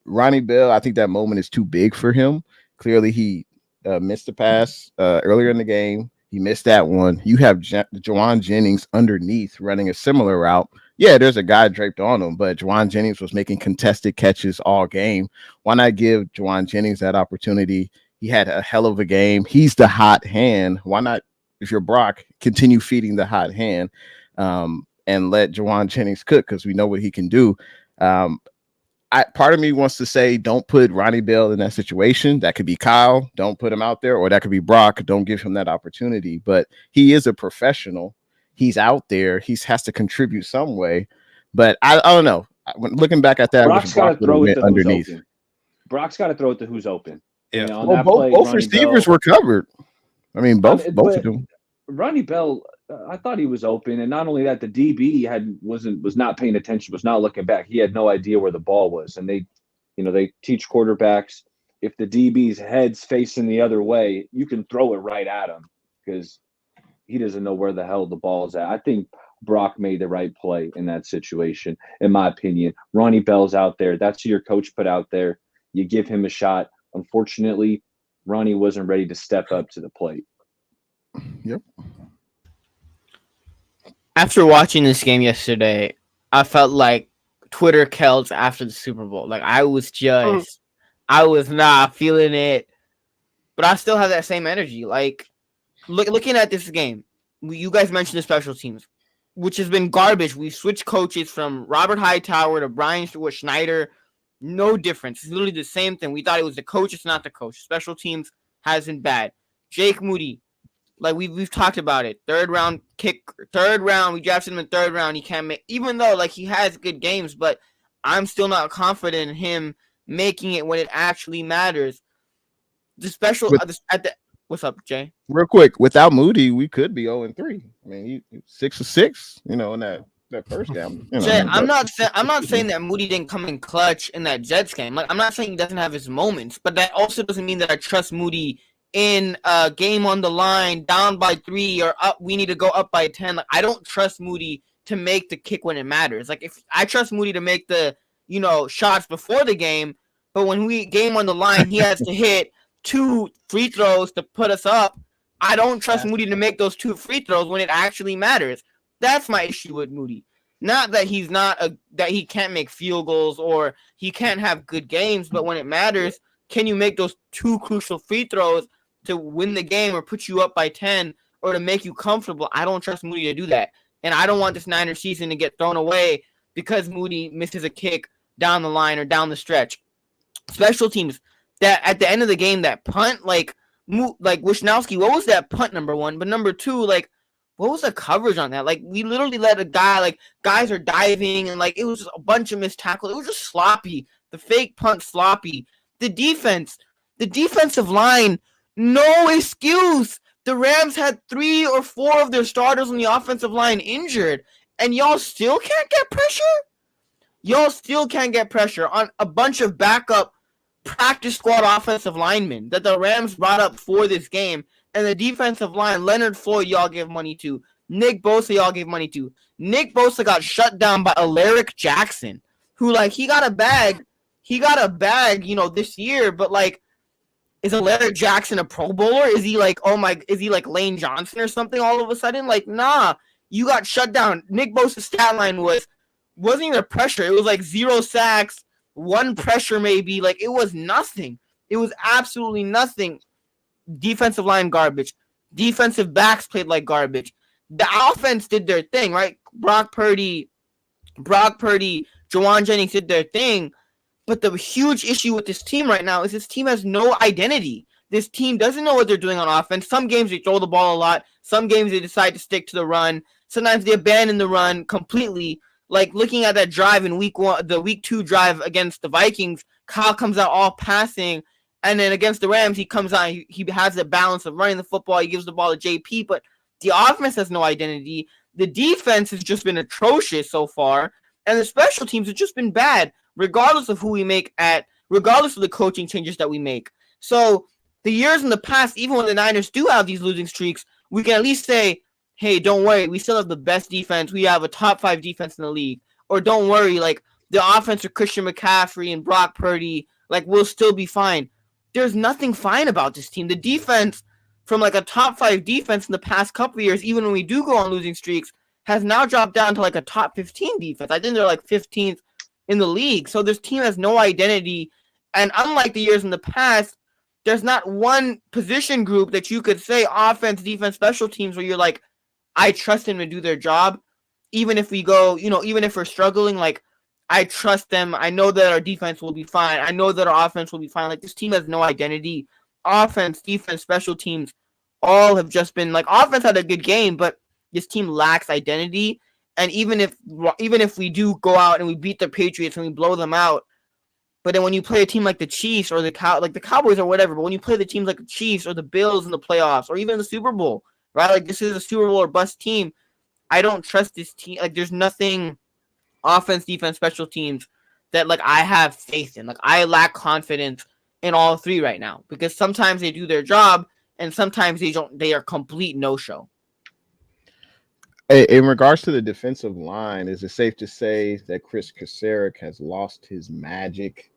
Ronnie Bell, I think that moment is too big for him. Clearly, he missed the pass earlier in the game. He missed that one. You have Juwan Jennings underneath running a similar route. Yeah, there's a guy draped on him, but Juwan Jennings was making contested catches all game. Why not give Juwan Jennings that opportunity? He had a hell of a game. He's the hot hand. Why not, if you're Brock, continue feeding the hot hand and let Juwan Jennings cook, because we know what he can do. Part of me wants to say, don't put Ronnie Bell in that situation. That could be Kyle. Don't put him out there. Or that could be Brock. Don't give him that opportunity. But he is a professional. He's out there. He has to contribute some way. But I don't know. Looking back at that, Brock's got to throw it to underneath. Who's open. Brock's got to throw it to who's open. Yeah. You know, well, both receivers were covered. I mean, both of them. Ronnie Bell, I thought he was open, and not only that, the DB was not paying attention, was not looking back. He had no idea where the ball was, and they teach quarterbacks, if the DB's head's facing the other way, you can throw it right at him because he doesn't know where the hell the ball is at. I think Brock made the right play in that situation, in my opinion. Ronnie Bell's out there. That's who your coach put out there. You give him a shot. Unfortunately, Ronnie wasn't ready to step up to the plate. Yep. After watching this game yesterday, I felt like Twitter Kells after the Super Bowl. Like, I was not feeling it, but I still have that same energy. Like, looking at this game, you guys mentioned the special teams, which has been garbage. We've switched coaches from Robert Hightower to Brian Schneider. No difference. It's literally the same thing. We thought it was the coach. It's not the coach. Special teams has been bad. Jake Moody, like we've talked about it. Third round. We drafted him in third round. He can't make, even though like he has good games, but I'm still not confident in him making it when it actually matters. The special what's up, Jay? Real quick, without Moody, we could be 0-3. I mean, 6-6, in that first game. Jay, I'm not saying that Moody didn't come in clutch in that Jets game. Like, I'm not saying he doesn't have his moments, but that also doesn't mean that I trust Moody in a game on the line, down by 3 or up. We need to go up by 10. Like, I don't trust Moody to make the kick when it matters. Like, if I trust Moody to make the shots before the game, but when we game on the line, he has to hit 2 free throws to put us up. I don't trust Moody to make those 2 free throws when it actually matters. That's my issue with Moody. Not that he's not that he can't make field goals or he can't have good games, but when it matters, can you make those 2 crucial free throws to win the game or put you up by 10 or to make you comfortable? I don't trust Moody to do that. And I don't want this Niners season to get thrown away because Moody misses a kick down the line or down the stretch. Special teams, that at the end of the game, that punt, like Wisnowski, what was that punt, number one? But number two, like, what was the coverage on that? Like, we literally let a guy, like, guys are diving, and, like, it was just a bunch of missed tackles. It was just sloppy. The fake punt sloppy. The defensive line, no excuse. The Rams had 3 or 4 of their starters on the offensive line injured, and y'all still can't get pressure? Y'all still can't get pressure on a bunch of backup practice squad offensive linemen that the Rams brought up for this game. And the defensive line, Leonard Floyd, y'all gave money to. Nick Bosa, y'all gave money to. Nick Bosa got shut down by Alaric Jackson, who, like, he got a bag, you know, this year, but, like, is Alaric Jackson a Pro Bowler? Is he like Lane Johnson or something all of a sudden? Like, nah, you got shut down. Nick Bosa's stat line wasn't even a pressure. It was like 0 sacks, 1 pressure maybe. Like, it was nothing. It was absolutely nothing. Defensive line garbage. Defensive backs played like garbage. The offense did their thing, right? Brock Purdy, Jawan Jennings did their thing. But the huge issue with this team right now is this team has no identity. This team doesn't know what they're doing on offense. Some games they throw the ball a lot. Some games they decide to stick to the run. Sometimes they abandon the run completely. Like, looking at that drive in week 2 drive against the Vikings, Kyle comes out all passing. And then against the Rams, he comes out, he has the balance of running the football. He gives the ball to JP, but the offense has no identity. The defense has just been atrocious so far. And the special teams have just been bad, regardless of who we make regardless of the coaching changes that we make. So the years in the past, even when the Niners do have these losing streaks, we can at least say, hey, don't worry, we still have the best defense. We have a top 5 defense in the league. Or don't worry, like, the offense of Christian McCaffrey and Brock Purdy, like, we'll still be fine. There's nothing fine about this team. The defense, from like a top 5 defense in the past couple of years, even when we do go on losing streaks, has now dropped down to like a top 15 defense. I think they're like 15th in the league. So this team has no identity. And unlike the years in the past, there's not one position group that you could say offense, defense, special teams where you're like, I trust them to do their job. Even if we go, you know, even if we're struggling, like, I trust them. I know that our defense will be fine. I know that our offense will be fine. Like, this team has no identity. Offense, defense, special teams, all have just been, like, offense had a good game, but this team lacks identity. And even if we do go out and we beat the Patriots and we blow them out, but then when you play a team like the Chiefs or the Cowboys or whatever, but when you play the teams like the Chiefs or the Bills in the playoffs or even the Super Bowl, right? Like, this is a Super Bowl or bust team. I don't trust this team. Like, there's nothing offense, defense, special teams that, like, I have faith in. Like, I lack confidence in all 3 right now because sometimes they do their job and sometimes they don't. They are complete no-show. In regards to the defensive line, is it safe to say that Chris Kasarik has lost his magic?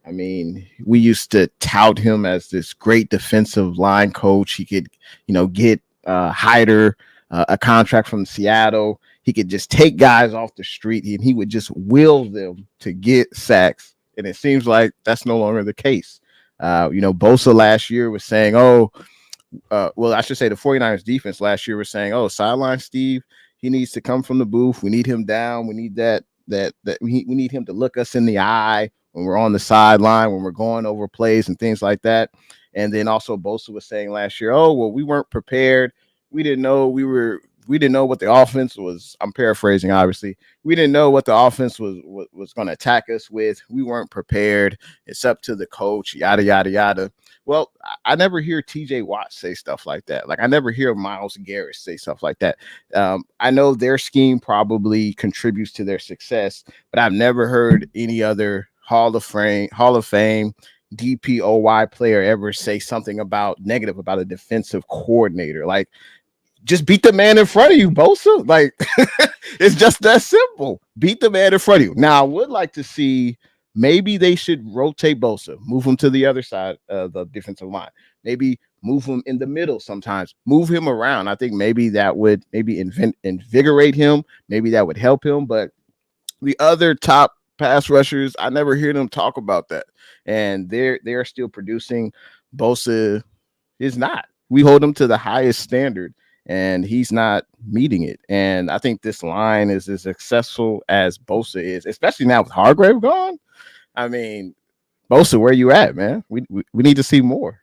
I mean, we used to tout him as this great defensive line coach. He could, you know, get Hyder a contract from Seattle. He could just take guys off the street and he would just will them to get sacks. And it seems like that's no longer the case. You know, Bosa last year was saying, well, I should say the 49ers defense last year was saying, sideline Steve, he needs to come from the booth. We need him down. We need that we need him to look us in the eye when we're on the sideline, when we're going over plays and things like that. And then also Bosa was saying last year, we weren't prepared. We didn't know what the offense was. I'm paraphrasing, obviously. We didn't know what the offense was going to attack us with. We weren't prepared. It's up to the coach, yada, yada, yada. Well, I never hear TJ Watt say stuff like that. Like, I never hear Myles Garrett say stuff like that. I know their scheme probably contributes to their success, but I've never heard any other Hall of Fame DPOY player ever say something negative about a defensive coordinator. Like, just beat the man in front of you, Bosa. Like, it's just that simple. Beat the man in front of you. Now, I would like to see maybe they should rotate Bosa, move him to the other side of the defensive line, maybe move him in the middle sometimes, move him around. I think maybe that would maybe invigorate him. Maybe that would help him. But the other top pass rushers, I never hear them talk about that. And they're still producing. Bosa is not. We hold him to the highest standard, and he's not meeting it. And I think this line is as successful as Bosa is, especially now with Hargrave gone. I mean, Bosa, where you at, man? We need to see more.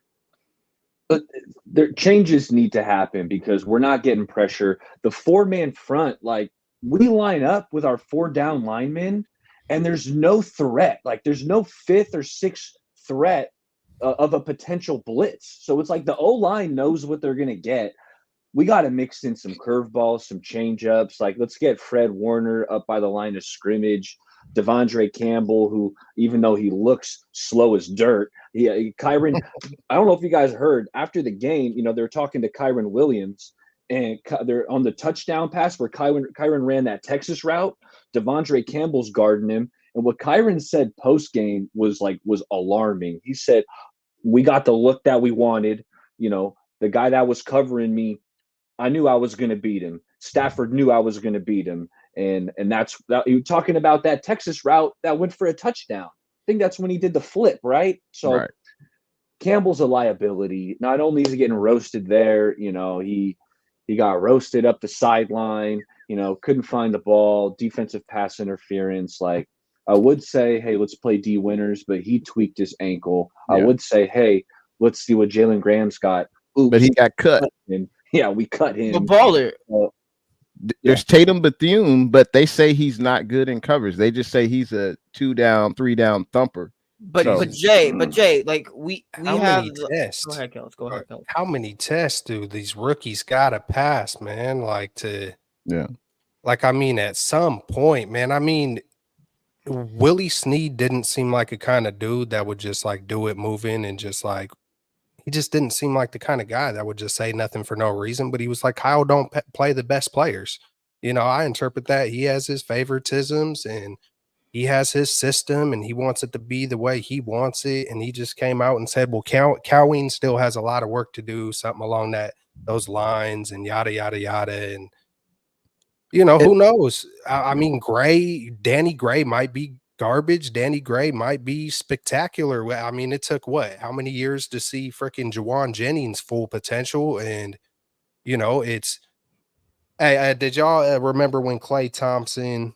But there changes need to happen because we're not getting pressure. The 4-man front, like we line up with our 4 down linemen, and there's no threat. Like there's no 5th or 6th threat of a potential blitz. So it's like the O line knows what they're gonna get. We got to mix in some curveballs, some change ups. Like let's get Fred Warner up by the line of scrimmage. Devondre Campbell, who even though he looks slow as dirt, Kyron. I don't know if you guys heard after the game. You know they're talking to Kyron Williams, and they're on the touchdown pass where Kyron ran that Texas route. Devondre Campbell's guarding him, and what Kyron said post game was alarming. He said, "We got the look that we wanted. You know, the guy that was covering me, I knew I was going to beat him. Stafford knew I was going to beat him." And that's that. You're talking about that Texas route that went for a touchdown. I think that's when he did the flip, right? So Right. Campbell's a liability. Not only is he getting roasted there, you know, he got roasted up the sideline, you know, couldn't find the ball, defensive pass interference. Like I would say, hey, let's play D Winners, but he tweaked his ankle. Yeah. I would say, hey, let's see what Jalen Graham's got. Oops, But he got cut. Yeah, we cut him. The baller. There's Tatum Bethune, but they say he's not good in coverage. They just say he's a 2 down, 3 down thumper. But So- Jay, like we How have many tests? Go ahead, Kels. Go ahead, Kels. How many tests do these rookies gotta pass, man? Like I mean, at some point, man. I mean, Willie Snead didn't seem like a kind of dude that would just like do it moving and just like he just didn't seem like the kind of guy that would just say nothing for no reason. But he was like, Kyle don't play the best players. You know, I interpret that he has his favoritisms and he has his system and he wants it to be the way he wants it. And he just came out and said, well, Coween still has a lot of work to do, something along those lines and yada, yada, yada. And, you know, who knows? I mean, Danny Gray might be garbage. Danny Gray might be spectacular. I mean, it took how many years to see freaking Jawan Jennings' full potential? And, you know, it's, hey, did y'all remember when Klay Thompson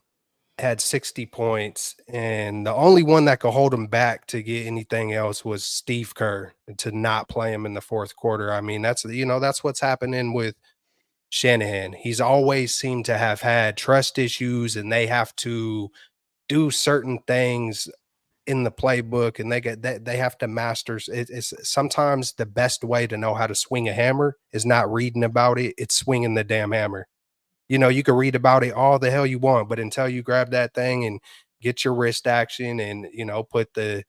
had 60 points and the only one that could hold him back to get anything else was Steve Kerr to not play him in the fourth quarter? I mean, that's what's happening with Shanahan. He's always seemed to have had trust issues and they have to do certain things in the playbook and they have to master it's sometimes the best way to know how to swing a hammer is not reading about it, it's swinging the damn hammer. You know, you can read about it all the hell you want, but until you grab that thing and get your wrist action and, you know, put the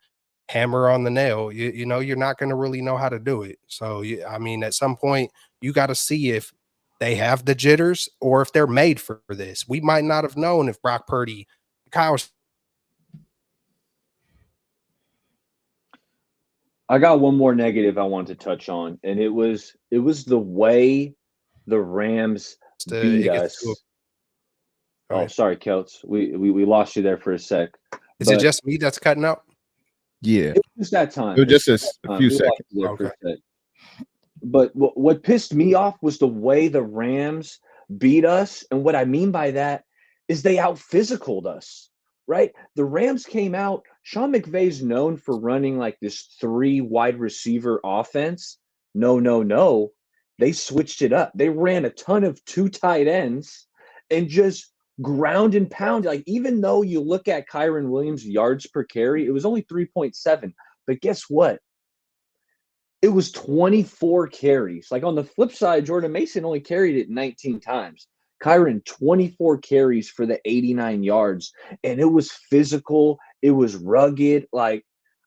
hammer on the nail, you know, you're not going to really know how to do it. So, I mean, at some point, you got to see if they have the jitters or if they're made for this. We might not have known if Brock Purdy, Kyle. I got one more negative I want to touch on, and it was the way the Rams beat us. Oh, sorry, Kelts. We lost you there for a sec. Is it just me that's cutting out? Yeah. It was that time. It was just a few seconds. Okay. But what pissed me off was the way the Rams beat us. And what I mean by that is they out-physicaled us, right? The Rams came out. Sean McVay's known for running like this 3 wide receiver offense. No. They switched it up. They ran a ton of 2 tight ends and just ground and pound. Like, even though you look at Kyron Williams' yards per carry, it was only 3.7. But guess what? It was 24 carries. Like, on the flip side, Jordan Mason only carried it 19 times. Kyron, 24 carries for the 89 yards. And it was physical. It was rugged. Like,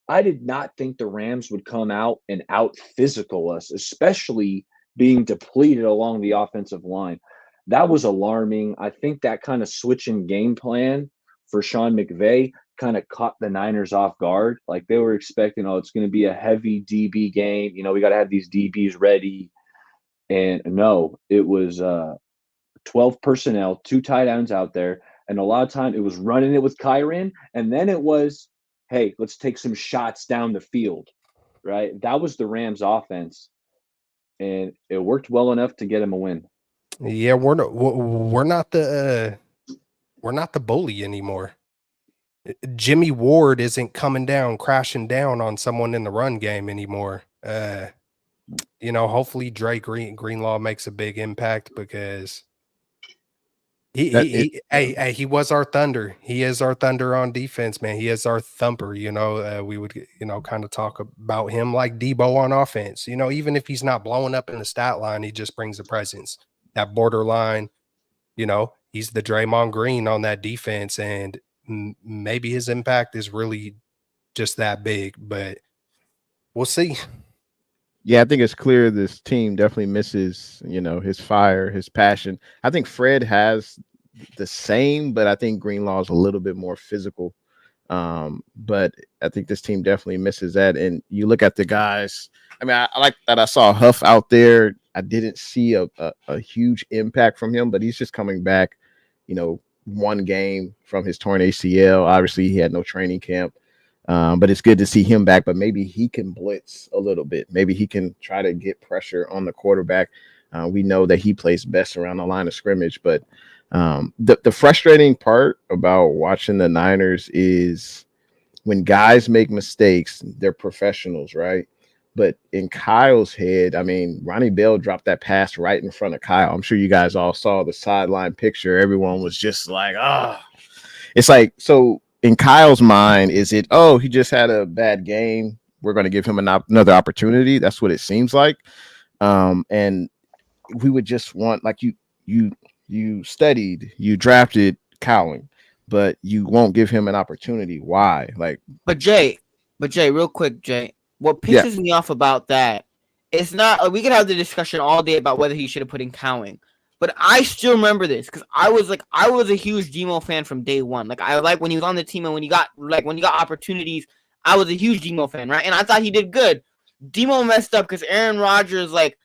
I did not think the Rams would come out and out-physical us, especially being depleted along the offensive line. That was alarming. I think that kind of switch in game plan for Sean McVay kind of caught the Niners off guard. Like they were expecting, oh, it's going to be a heavy DB game. We got to have these DBs ready. And no, it was 12 personnel, 2 tight ends out there. And a lot of time it was running it with Kyron. And then it was, hey, let's take some shots down the field, right? That was the Rams offense. And it worked well enough to get him a win. Yeah, we're not the bully anymore. Jimmy Ward isn't coming down, crashing down on someone in the run game anymore. Hopefully Dre Greenlaw makes a big impact because he was our thunder. He is our thunder on defense, man. He is our thumper. We would kind of talk about him like Debo on offense. Even if he's not blowing up in the stat line, he just brings a presence. That borderline, he's the Draymond Green on that defense, and maybe his impact is really just that big. But we'll see. Yeah, I think it's clear this team definitely misses, his fire, his passion. I think Fred has the same, but I think Greenlaw is a little bit more physical. But I think this team definitely misses that. And you look at the guys. I mean, I like that I saw Huff out there. I didn't see a huge impact from him, but he's just coming back, one game from his torn ACL. Obviously, he had no training camp. But it's good to see him back, but maybe he can blitz a little bit. Maybe he can try to get pressure on the quarterback. We know that he plays best around the line of scrimmage, but the frustrating part about watching the Niners is when guys make mistakes, they're professionals, right? But in Kyle's head, I mean, Ronnie Bell dropped that pass right in front of Kyle. I'm sure you guys all saw the sideline picture. Everyone was just like, It's like, so in Kyle's mind, is it, he just had a bad game, we're going to give him another opportunity? That's what it seems like. And we would just want, like, you studied, you drafted Cowling, but you won't give him an opportunity. Why? But Jay, real quick, Jay, what pisses me off about that, it's not, we could have the discussion all day about whether he should have put in Cowling. But I still remember this because I was a huge Demo fan from day one. Like, I like when he was on the team and when he got opportunities, I was a huge Demo fan, right? And I thought he did good. Demo messed up because Aaron Rodgers like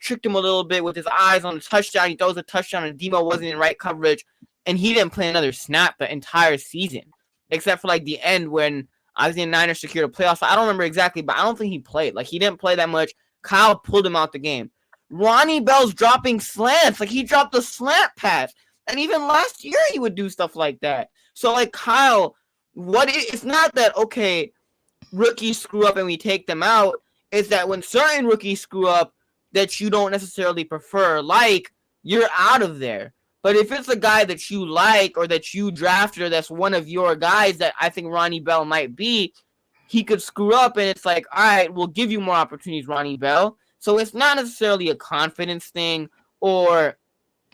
tricked him a little bit with his eyes on the touchdown. He throws a touchdown and Demo wasn't in right coverage, and he didn't play another snap the entire season, except for like the end when obviously the Niners secured a playoff. So I don't remember exactly, but I don't think he played. Like, he didn't play that much. Kyle pulled him out the game. Ronnie Bell's dropping slants. Like, he dropped a slant pass. And even last year, he would do stuff like that. So, like, Kyle, it's not that, okay, rookies screw up and we take them out. It's that when certain rookies screw up that you don't necessarily prefer, like, you're out of there. But if it's a guy that you like or that you drafted or that's one of your guys that I think Ronnie Bell might be, he could screw up and it's like, all right, we'll give you more opportunities, Ronnie Bell. So it's not necessarily a confidence thing or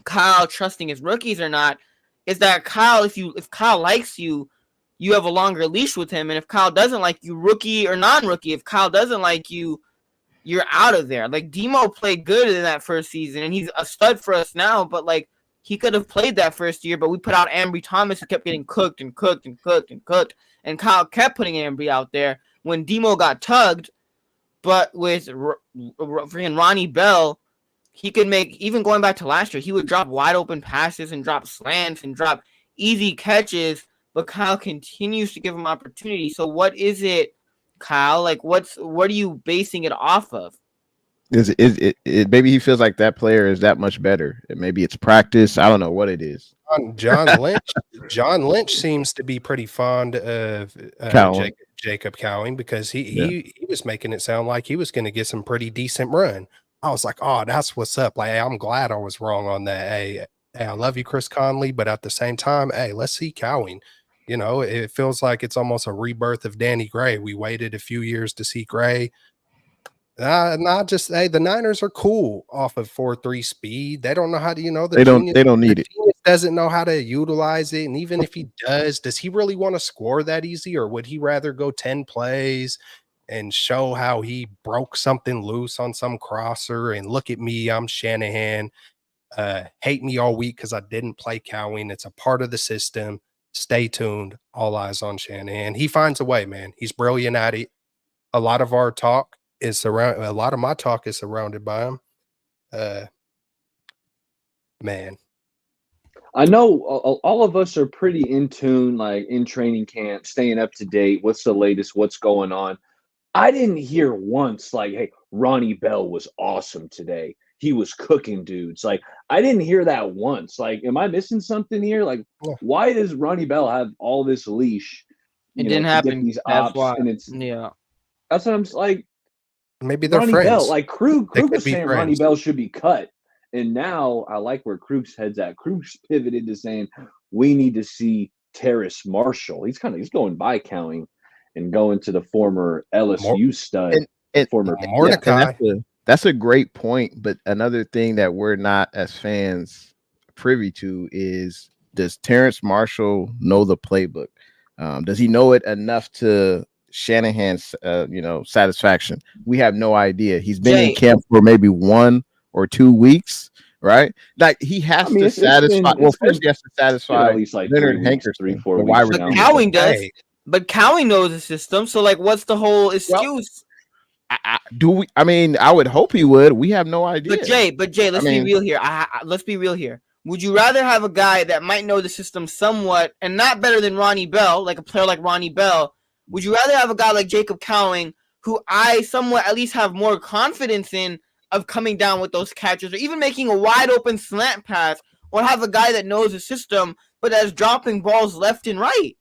Kyle trusting his rookies or not. It's that Kyle, if Kyle likes you, you have a longer leash with him. And if Kyle doesn't like you, rookie or non-rookie, if Kyle doesn't like you, you're out of there. Like, Demo played good in that first season, and he's a stud for us now, but, like, he could have played that first year, but we put out Ambry Thomas, who kept getting cooked and cooked and cooked and cooked, and Kyle kept putting Ambry out there when Demo got tugged. But with Ronnie Bell, he could make, even going back to last year, he would drop wide open passes and drop slants and drop easy catches, but Kyle continues to give him opportunity. So what is it, Kyle? Like, what are you basing it off of? Is it maybe he feels like that player is that much better. Maybe it's practice. I don't know what it is. John Lynch seems to be pretty fond of Jacob Cowing because he was making it sound like he was going to get some pretty decent run. I was like, oh, that's what's up. Like, hey, I'm glad I was wrong on that. Hey, I love you, Chris Conley, but at the same time, hey, let's see Cowing. It feels like it's almost a rebirth of Danny Gray. We waited a few years to see Gray. The Niners are cool off of 4.3 speed. They don't know how to, they don't need it. Doesn't know how to utilize it. And even if he does he really want to score that easy, or would he rather go 10 plays and show how he broke something loose on some crosser and look at me, I'm Shanahan, hate me all week because I didn't play Cowing. It's a part of the system. stay tuned. All eyes on Shanahan. He finds a way, man. He's brilliant at it. A lot of my talk is surrounded by him. Man, I know all of us are pretty in tune, like in training camp, staying up to date. What's the latest? What's going on? I didn't hear once like, "Hey, Ronnie Bell was awesome today. He was cooking dudes." Like, I didn't hear that once. Like, am I missing something here? Like, yeah. why does Ronnie Bell have all this leash, It didn't to happen. get these That's ops? why. And it's Yeah. that's what I'm like. Maybe they're Ronnie Bell, friends. like Krug They could was be saying Ronnie friends. Bell should be cut. And now I like where Krug's head's at. Krug's pivoted to saying we need to see Terrace Marshall. He's going by counting and going to the former LSU stud, and former Mordecai. That's a great point. But another thing that we're not as fans privy to is, does Terrence Marshall know the playbook? Does he know it enough to Shanahan's satisfaction? We have no idea. He's been in camp for maybe 1 or 2 weeks, right? Like, he has to satisfy. First he has to satisfy at least like Leonard 3 weeks, Hankerson, 3-4 the weeks. wide now. receiver. Cowing does, Hey. but Cowing knows the system. So, like, what's the whole excuse? I would hope he would. We have no idea. But Jay, let's be real here. Let's be real here. Would you rather have a guy that might know the system somewhat and not better than Ronnie Bell, like a player like Ronnie Bell? Would you rather have a guy like Jacob Cowing, who I somewhat at least have more confidence in of coming down with those catches or even making a wide open slant pass, or have a guy that knows the system but is dropping balls left and right?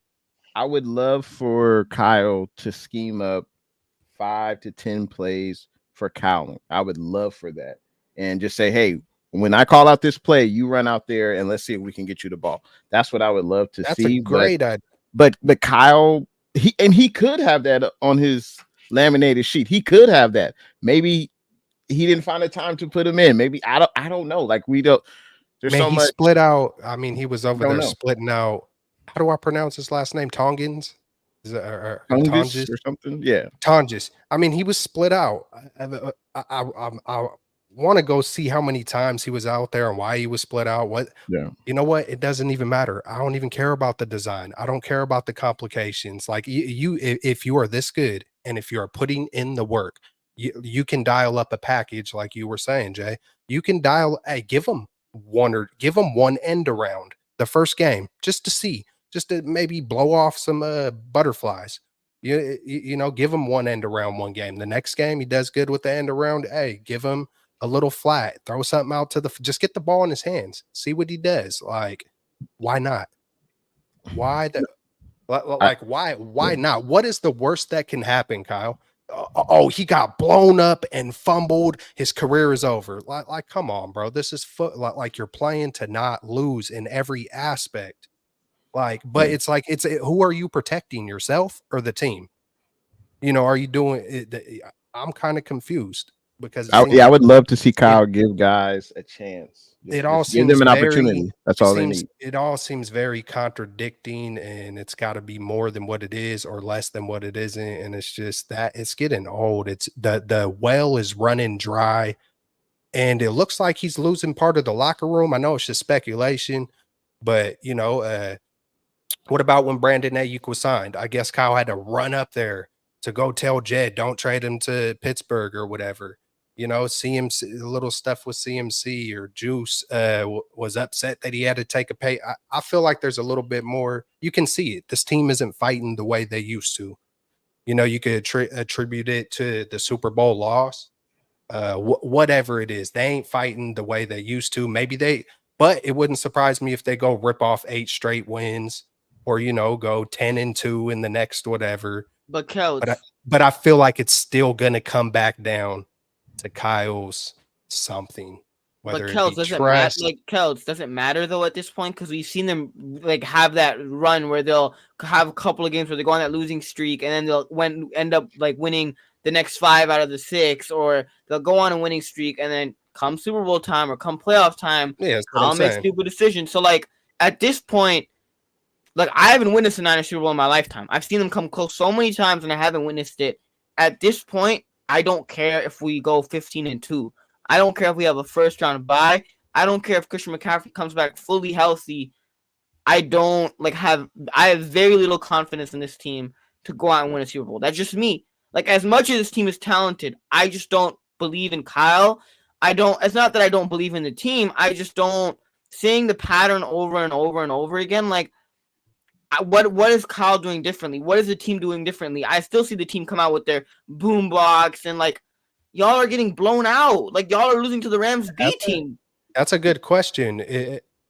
I would love for Kyle to scheme up 5 to 10 plays for Cowling. I would love for that. And just say, hey, when I call out this play, you run out there and let's see if we can get you the ball. That's what I would love to see. That's a great idea. But Kyle, he could have that on his laminated sheet. He could have that. Maybe he didn't find the time to put him in. Maybe I don't know. Like, we don't. There's so much. Split out. I mean, he was over there splitting out. How do I pronounce his last name? Tongans? Is it Tonges or something? Yeah, Tonges. I mean, he was split out. I want to go see how many times he was out there and why he was split out. You know what? It doesn't even matter. I don't even care about the design. I don't care about the complications. Like, if you are this good and if you are putting in the work, you can dial up a package like you were saying, Jay. You can give them one end around the first game just to see. Just to maybe blow off some butterflies. Give him one end around one game. The next game, he does good with the end around. Hey, give him a little flat. Throw something out just get the ball in his hands. See what he does. Like, why not? Why not? What is the worst that can happen, Kyle? Oh, he got blown up and fumbled. His career is over. Like, come on, bro. This is like you're playing to not lose in every aspect. But it's like, who are you protecting, yourself or the team? Are you doing it? I'm kind of confused because I would love to see Kyle give guys a chance. Give them an opportunity. That's all they need. It all seems very contradicting, and it's got to be more than what it is or less than what it isn't. And it's just that it's getting old. It's the well is running dry, and it looks like he's losing part of the locker room. I know it's just speculation, but what about when Brandon Ayuk was signed? I guess Kyle had to run up there to go tell Jed, don't trade him to Pittsburgh or whatever. CMC, little stuff with CMC or Juice was upset that he had to take a pay. I feel like there's a little bit more. You can see it. This team isn't fighting the way they used to. You could attribute it to the Super Bowl loss. Whatever it is, they ain't fighting the way they used to. But it wouldn't surprise me if they go rip off 8 straight wins. Or go 10-2 in the next whatever. But Kels, but I feel like it's still gonna come back down to Kyle's something. But Kels doesn't matter though at this point, because we've seen them like have that run where they'll have a couple of games where they go on that losing streak and then they'll end up like winning the next 5 out of the 6, or they'll go on a winning streak and then come Super Bowl time or come playoff time, I'll make stupid decisions. So like at this point. Like, I haven't witnessed a Niners Super Bowl in my lifetime. I've seen them come close so many times, and I haven't witnessed it. At this point, I don't care if we go 15-2. I don't care if we have a first-round bye. I don't care if Christian McCaffrey comes back fully healthy. I don't I have very little confidence in this team to go out and win a Super Bowl. That's just me. Like, as much as this team is talented, I just don't believe in Kyle. It's not that I don't believe in the team. I just don't, seeing the pattern over and over and over again. Like, what is Kyle doing differently? What is the team doing differently? I still see the team come out with their boombox and like, y'all are getting blown out. Like, y'all are losing to the Rams B team. That's a good question.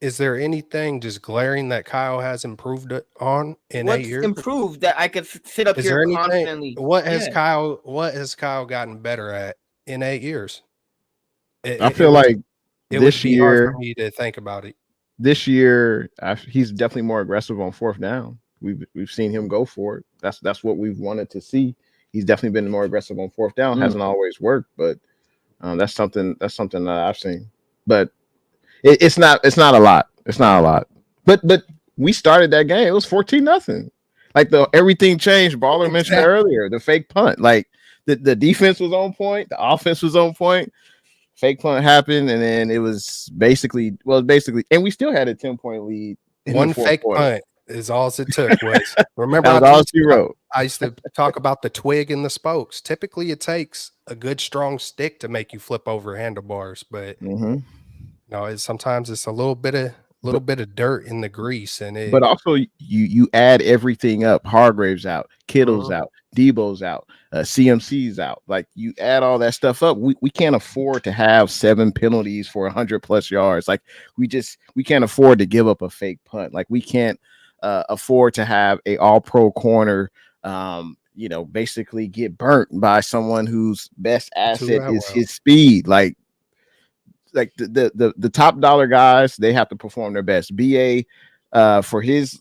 Is there anything just glaring that Kyle has improved on in 8 years? Improved that I could sit up Is here there anything? confidently? What has Kyle gotten better at in 8 years? I feel like it this would be hard year for me to think about it. This year, he's definitely more aggressive on fourth down. We've seen him go for it. That's what we've wanted to see. He's definitely been more aggressive on fourth down. Hasn't always worked, but that's something that I've seen. But it's not a lot. It's not a lot. But we started that game. It was 14-0. Like everything changed. Baller mentioned earlier, the fake punt. Like the defense was on point, the offense was on point. Fake punt happened, and then it was basically, and we still had a 10-point lead. One fake punt is all it took. Remember, that was all she wrote. I used to talk about the twig and the spokes. Typically, it takes a good strong stick to make you flip over handlebars, but sometimes it's a little bit of dirt in the grease, but also you add everything up. Hargrave's out, Kittle's out, Debo's out, CMC's out. Like, you add all that stuff up, we can't afford to have 7 penalties for 100+ yards. Like, we can't afford to give up a fake punt. Like, we can't afford to have a all-pro corner basically get burnt by someone whose best asset is his speed. Like the top dollar guys, they have to perform their best. BA for his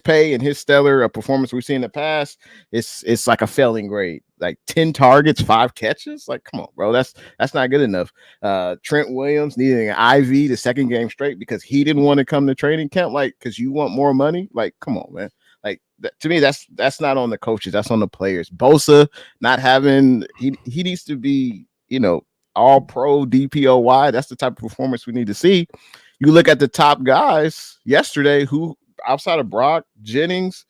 pay and his stellar performance we've seen in the past, it's like a failing grade. Like 10 targets, 5 catches. Like, come on, bro, that's not good enough. Trent Williams needing an IV the second game straight because he didn't want to come to training camp. Like, because you want more money. Like, come on, man. Like, to me, that's not on the coaches. That's on the players. Bosa not having, he needs to be, all pro DPOY. That's the type of performance we need to see. You look at the top guys yesterday, who outside of Brock, Jennings,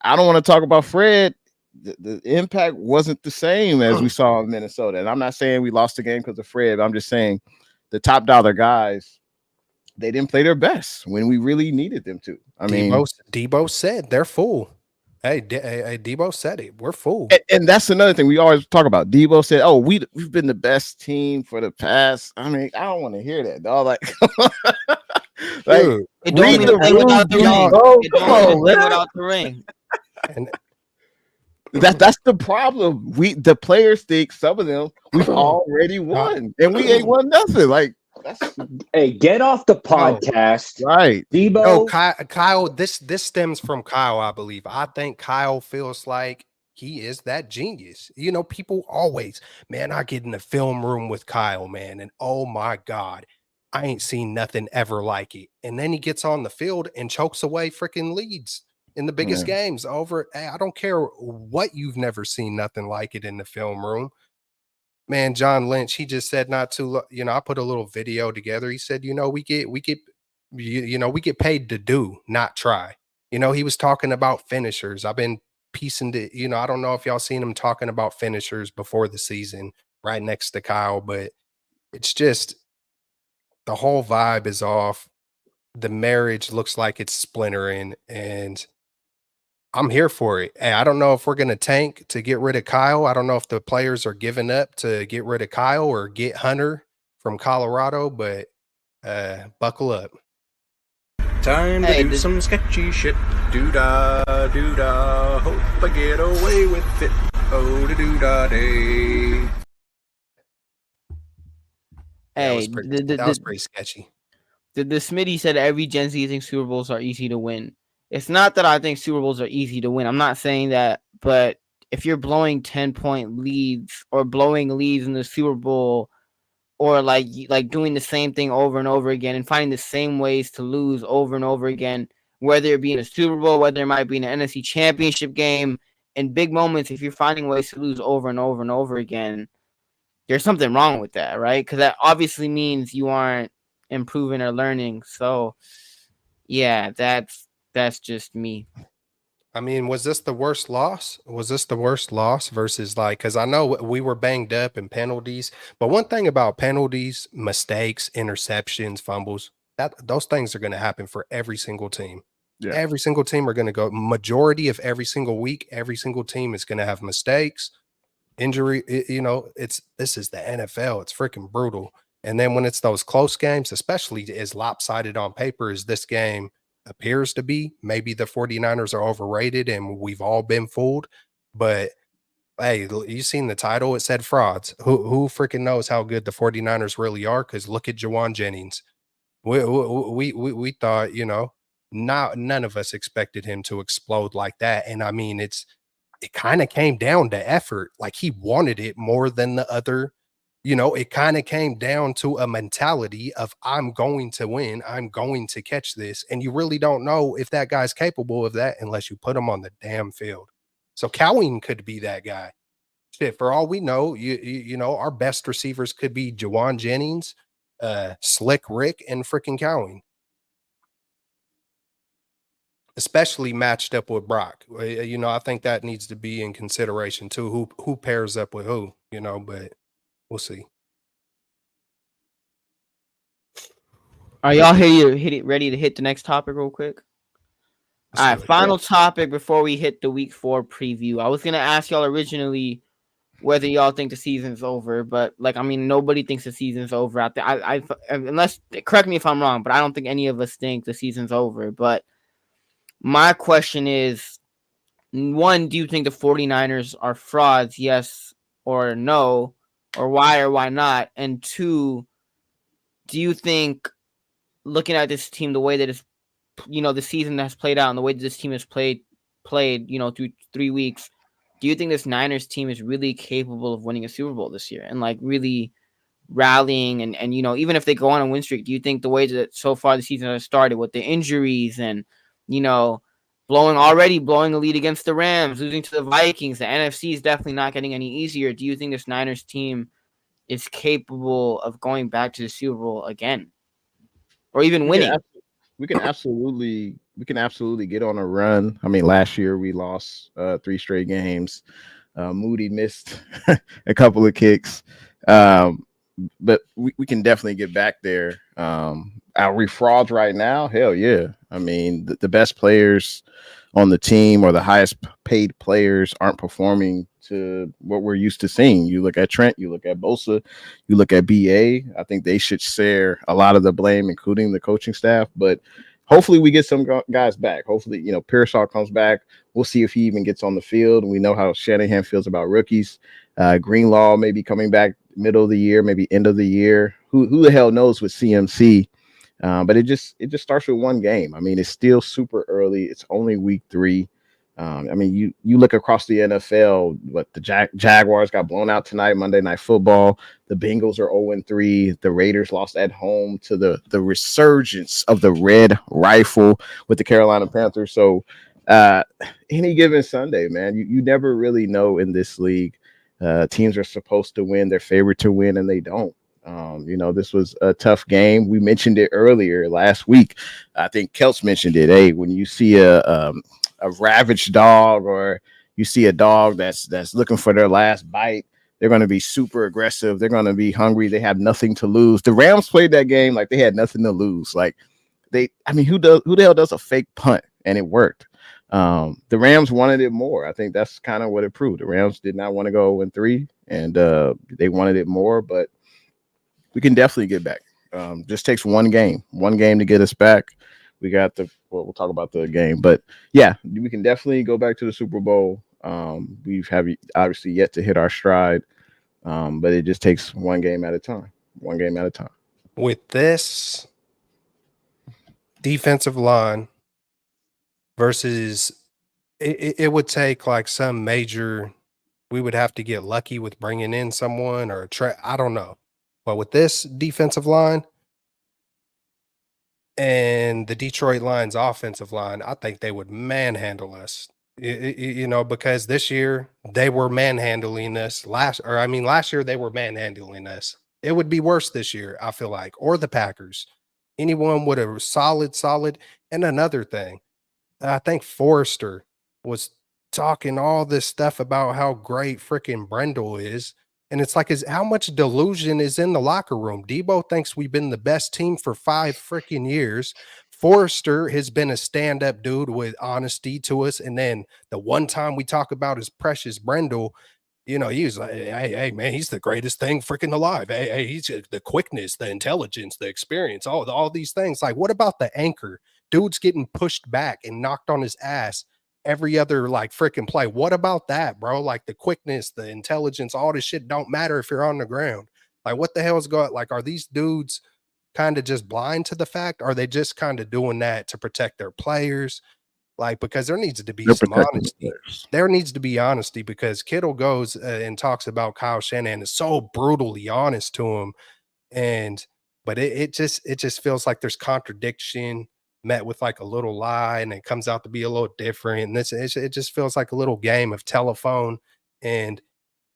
I don't want to talk about Fred. The impact wasn't the same as we saw in Minnesota. And I'm not saying we lost the game because of Fred, but I'm just saying the top dollar guys, they didn't play their best when we really needed them to. I mean, Debo said they're full. Hey, Debo said it. We're full. And that's another thing we always talk about. Debo said, "Oh, we've been the best team for the past." I mean, I don't want to hear that, dog. Like, it don't mean to play without the ring. It don't mean to play without the ring. And that's the problem. The players think some of them we've already won, and we ain't won nothing. Like, hey, get off the podcast, right? Debo. No, Kyle. This stems from Kyle, I believe. I think Kyle feels like he is that genius. People always, man, I get in the film room with Kyle, man, and oh my God, I ain't seen nothing ever like it. And then he gets on the field and chokes away freaking leads in the biggest games over. Hey, I don't care what you've never seen nothing like it in the film room. Man, John Lynch, he just said not too, I put a little video together. He said, we get paid to do, not try. He was talking about finishers. I've been piecing to, I don't know if y'all seen him talking about finishers before the season right next to Kyle, but it's just the whole vibe is off. The marriage looks like it's splintering, and I'm here for it. Hey, I don't know if we're going to tank to get rid of Kyle. I don't know if the players are giving up to get rid of Kyle or get Hunter from Colorado, but buckle up. Time to do some sketchy shit. Do-da, do-da. Hope I get away with it. Oh, da-do-da day. Hey, that was pretty sketchy. The Smitty said every Gen Z thinks Super Bowls are easy to win. It's not that I think Super Bowls are easy to win. I'm not saying that, but if you're blowing 10-point leads or blowing leads in the Super Bowl, or like doing the same thing over and over again and finding the same ways to lose over and over again, whether it be in a Super Bowl, whether it might be in an NFC Championship game, in big moments, if you're finding ways to lose over and over and over again, there's something wrong with that, right? Because that obviously means you aren't improving or learning. So, Yeah, that's just me. I mean, was this the worst loss? Was this the worst loss versus like, because I know we were banged up in penalties, but one thing about penalties, mistakes, interceptions, fumbles, that those things are going to happen for every single team. Yeah. Every single team are going to go, majority of every single week, every single team is going to have mistakes, injury. This is the NFL. It's freaking brutal. And then when it's those close games, especially as lopsided on paper as this game appears to be, maybe the 49ers are overrated and we've all been fooled. But hey, you seen the title? It said frauds. Who freaking knows how good the 49ers really are? Because look at Jawan Jennings. We thought, none of us expected him to explode like that. And I mean, it kind of came down to effort. Like he wanted it more than the other. It kind of came down to a mentality of I'm going to win. I'm going to catch this. And you really don't know if that guy's capable of that unless you put him on the damn field. So Cowing could be that guy. Shit, for all we know, our best receivers could be Jawan Jennings, Slick Rick, and freaking Cowing. Especially matched up with Brock. I think that needs to be in consideration too. Who pairs up with who, but we'll see. Are y'all ready to hit the next topic real quick? All right, final topic before we hit the week 4 preview. I was gonna ask y'all originally whether y'all think the season's over, but nobody thinks the season's over out there. I unless, correct me if I'm wrong, but I don't think any of us think the season's over. But my question is, one, do you think the 49ers are frauds? Yes or no? Or why not? And two, do you think, looking at this team, the way that it's, the season has played out and the way that this team has played, through 3 weeks, do you think this Niners team is really capable of winning a Super Bowl this year and really rallying and even if they go on a win streak, do you think the way that so far the season has started with the injuries and, blowing a lead against the Rams, losing to the Vikings, the NFC is definitely not getting any easier. Do you think this Niners team is capable of going back to the Super Bowl again or even winning? We can absolutely get on a run. I mean, last year we lost 3 straight games. Moody missed a couple of kicks, but we can definitely get back there. Are we frauds right now? Hell yeah. I mean, the best players on the team or the highest paid players aren't performing to what we're used to seeing. You look at Trent, you look at Bosa, you look at BA. I think they should share a lot of the blame, including the coaching staff. But hopefully we get some guys back. Hopefully, Pearsall comes back. We'll see if he even gets on the field. We know how Shanahan feels about rookies. Greenlaw may be coming back middle of the year, maybe end of the year. Who the hell knows with CMC? But it just starts with one game. I mean, it's still super early. It's only week 3. I mean, you look across the NFL, what the Jaguars got blown out tonight, Monday Night Football. The Bengals are 0-3. The Raiders lost at home to the resurgence of the Red Rifle with the Carolina Panthers. So any given Sunday, man, you never really know in this league. Teams are supposed to win. They're favored to win, and they don't. This was a tough game. We mentioned it earlier last week. I think Kelts mentioned it. Hey, when you see a ravaged dog or you see a dog that's looking for their last bite, they're going to be super aggressive. They're going to be hungry. They have nothing to lose. The Rams played that game like they had nothing to lose. Like who the hell does a fake punt? And it worked. The Rams wanted it more. I think that's kind of what it proved. The Rams did not want to go 0-3, and they wanted it more, but we can definitely get back. Just takes one game to get us back. We got we'll talk about the game, but yeah, we can definitely go back to the Super Bowl. We have obviously yet to hit our stride, but it just takes one game at a time. With this defensive line versus it would take like some major, we would have to get lucky with bringing in someone or I don't know. But with this defensive line and the Detroit Lions offensive line, I think they would manhandle us. Because this year they were manhandling us. Last year they were manhandling us. It would be worse this year, I feel like, or the Packers. anyone with a solid. And another thing, I think Forrester was talking all this stuff about how great freaking Brendel is. And it's like, is how much delusion is in the locker room? Debo thinks we've been the best team for 5 freaking years. Forrester has been a stand-up dude with honesty to us. And then the one time we talk about his precious Brendel, he's like, hey, man, he's the greatest thing freaking alive. Hey, he's the quickness, the intelligence, the experience, all these things. Like, what about the anchor? Dude's getting pushed back and knocked on his ass every other like freaking play. What about that, bro? Like the quickness, the intelligence, all this shit don't matter if you're on the ground. Like, what the hell's going? Like, are these dudes kind of just blind to the fact? Are they just kind of doing that to protect their players? Like, because there needs to be They're some protecting the honesty. players. There needs to be honesty because Kittle goes and talks about Kyle Shanahan is so brutally honest to him, but it just feels like there's contradiction met with like a little lie, and it comes out to be a little different. And it just feels like a little game of telephone, and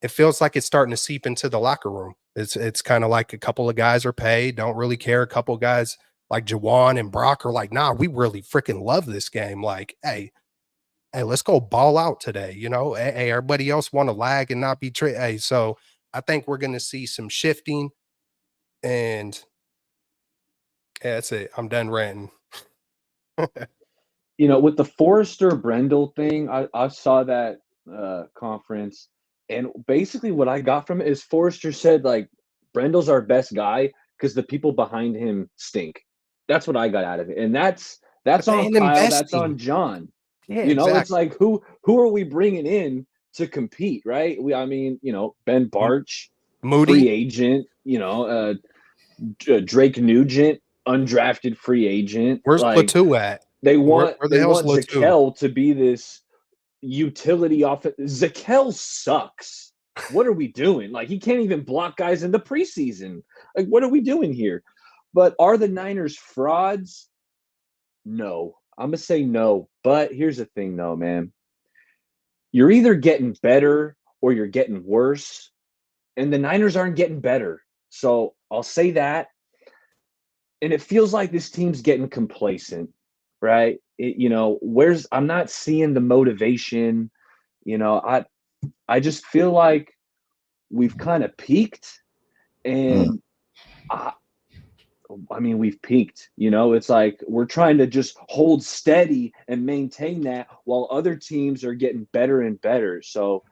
it feels like it's starting to seep into the locker room. It's kind of like a couple of guys are paid, don't really care. A couple of guys like Jawan and Brock are like, nah, we really freaking love this game. Like, hey, let's go ball out today. Hey, everybody else want to lag and not be Hey, so I think we're going to see some shifting, and yeah, that's it. I'm done ranting. With the Forrester Brendel thing, I saw that conference, and basically what I got from it is Forrester said like Brendel's our best guy because the people behind him stink. That's what I got out of it, and that's on Kyle. That's on John. Yeah, exactly. It's like who are we bringing in to compete, right? Ben Barch, Moody, free agent. Drake Nugent, undrafted free agent. Where's Plateau at? They want where the hell's Zakel to be this utility offense. Zakel sucks. What are we doing? Like, he can't even block guys in the preseason. Like, what are we doing here? But are the Niners frauds? No. I'm going to say no. But here's the thing, though, man. You're either getting better or you're getting worse. And the Niners aren't getting better. So I'll say that. And it feels like this team's getting complacent, right? I'm not seeing the motivation. I just feel like we've kind of peaked, and we've peaked. It's like we're trying to just hold steady and maintain that while other teams are getting better and better. So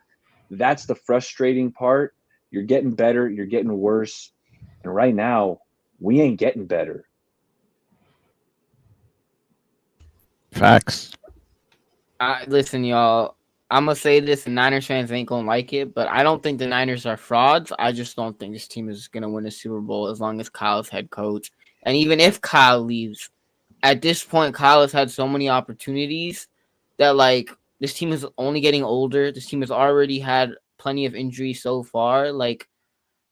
that's the frustrating part. You're getting better, you're getting worse, and right now we ain't getting better. Facts. Listen, y'all. I'm gonna say this, and Niners fans ain't gonna like it, but I don't think the Niners are frauds. I just don't think this team is gonna win a Super Bowl as long as Kyle's head coach. And even if Kyle leaves, at this point, Kyle has had so many opportunities that like this team is only getting older. This team has already had plenty of injuries so far. Like,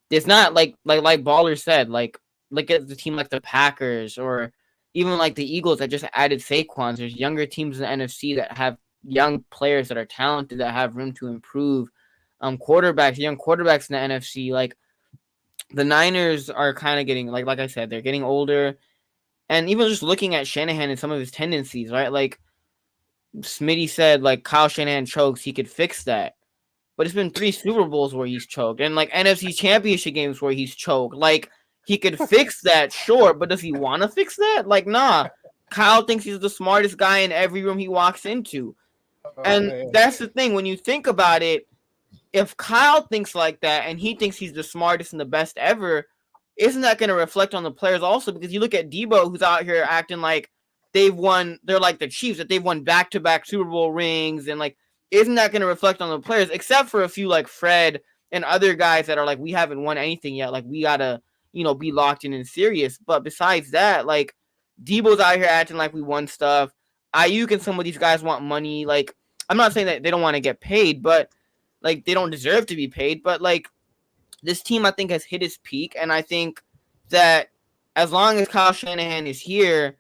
it's not like Baller said. Like, look at the team like the Packers or even like the Eagles that just added Saquon. There's younger teams in the NFC that have young players that are talented that have room to improve. Young quarterbacks in the NFC. Like, the Niners are kind of getting like I said, they're getting older, and even just looking at Shanahan and some of his tendencies, right? Like Smitty said, like Kyle Shanahan chokes, he could fix that. But it's been 3 Super Bowls where he's choked, and like NFC Championship games where he's choked. Like, he could fix that, sure, but does he want to fix that? Like, nah. Kyle thinks he's the smartest guy in every room he walks into. And that's the thing. When you think about it, if Kyle thinks like that and he thinks he's the smartest and the best ever, isn't that going to reflect on the players also? Because you look at Debo, who's out here acting like they're like the Chiefs, that they've won back-to-back Super Bowl rings, and like, isn't that going to reflect on the players? Except for a few like Fred and other guys that are like, we haven't won anything yet. Like, we got to, be locked in and serious. But besides that, like, Debo's out here acting like we won stuff. Ayuk and some of these guys want money. Like, I'm not saying that they don't want to get paid, but like, they don't deserve to be paid. But like, this team, I think, has hit its peak. And I think that as long as Kyle Shanahan is here,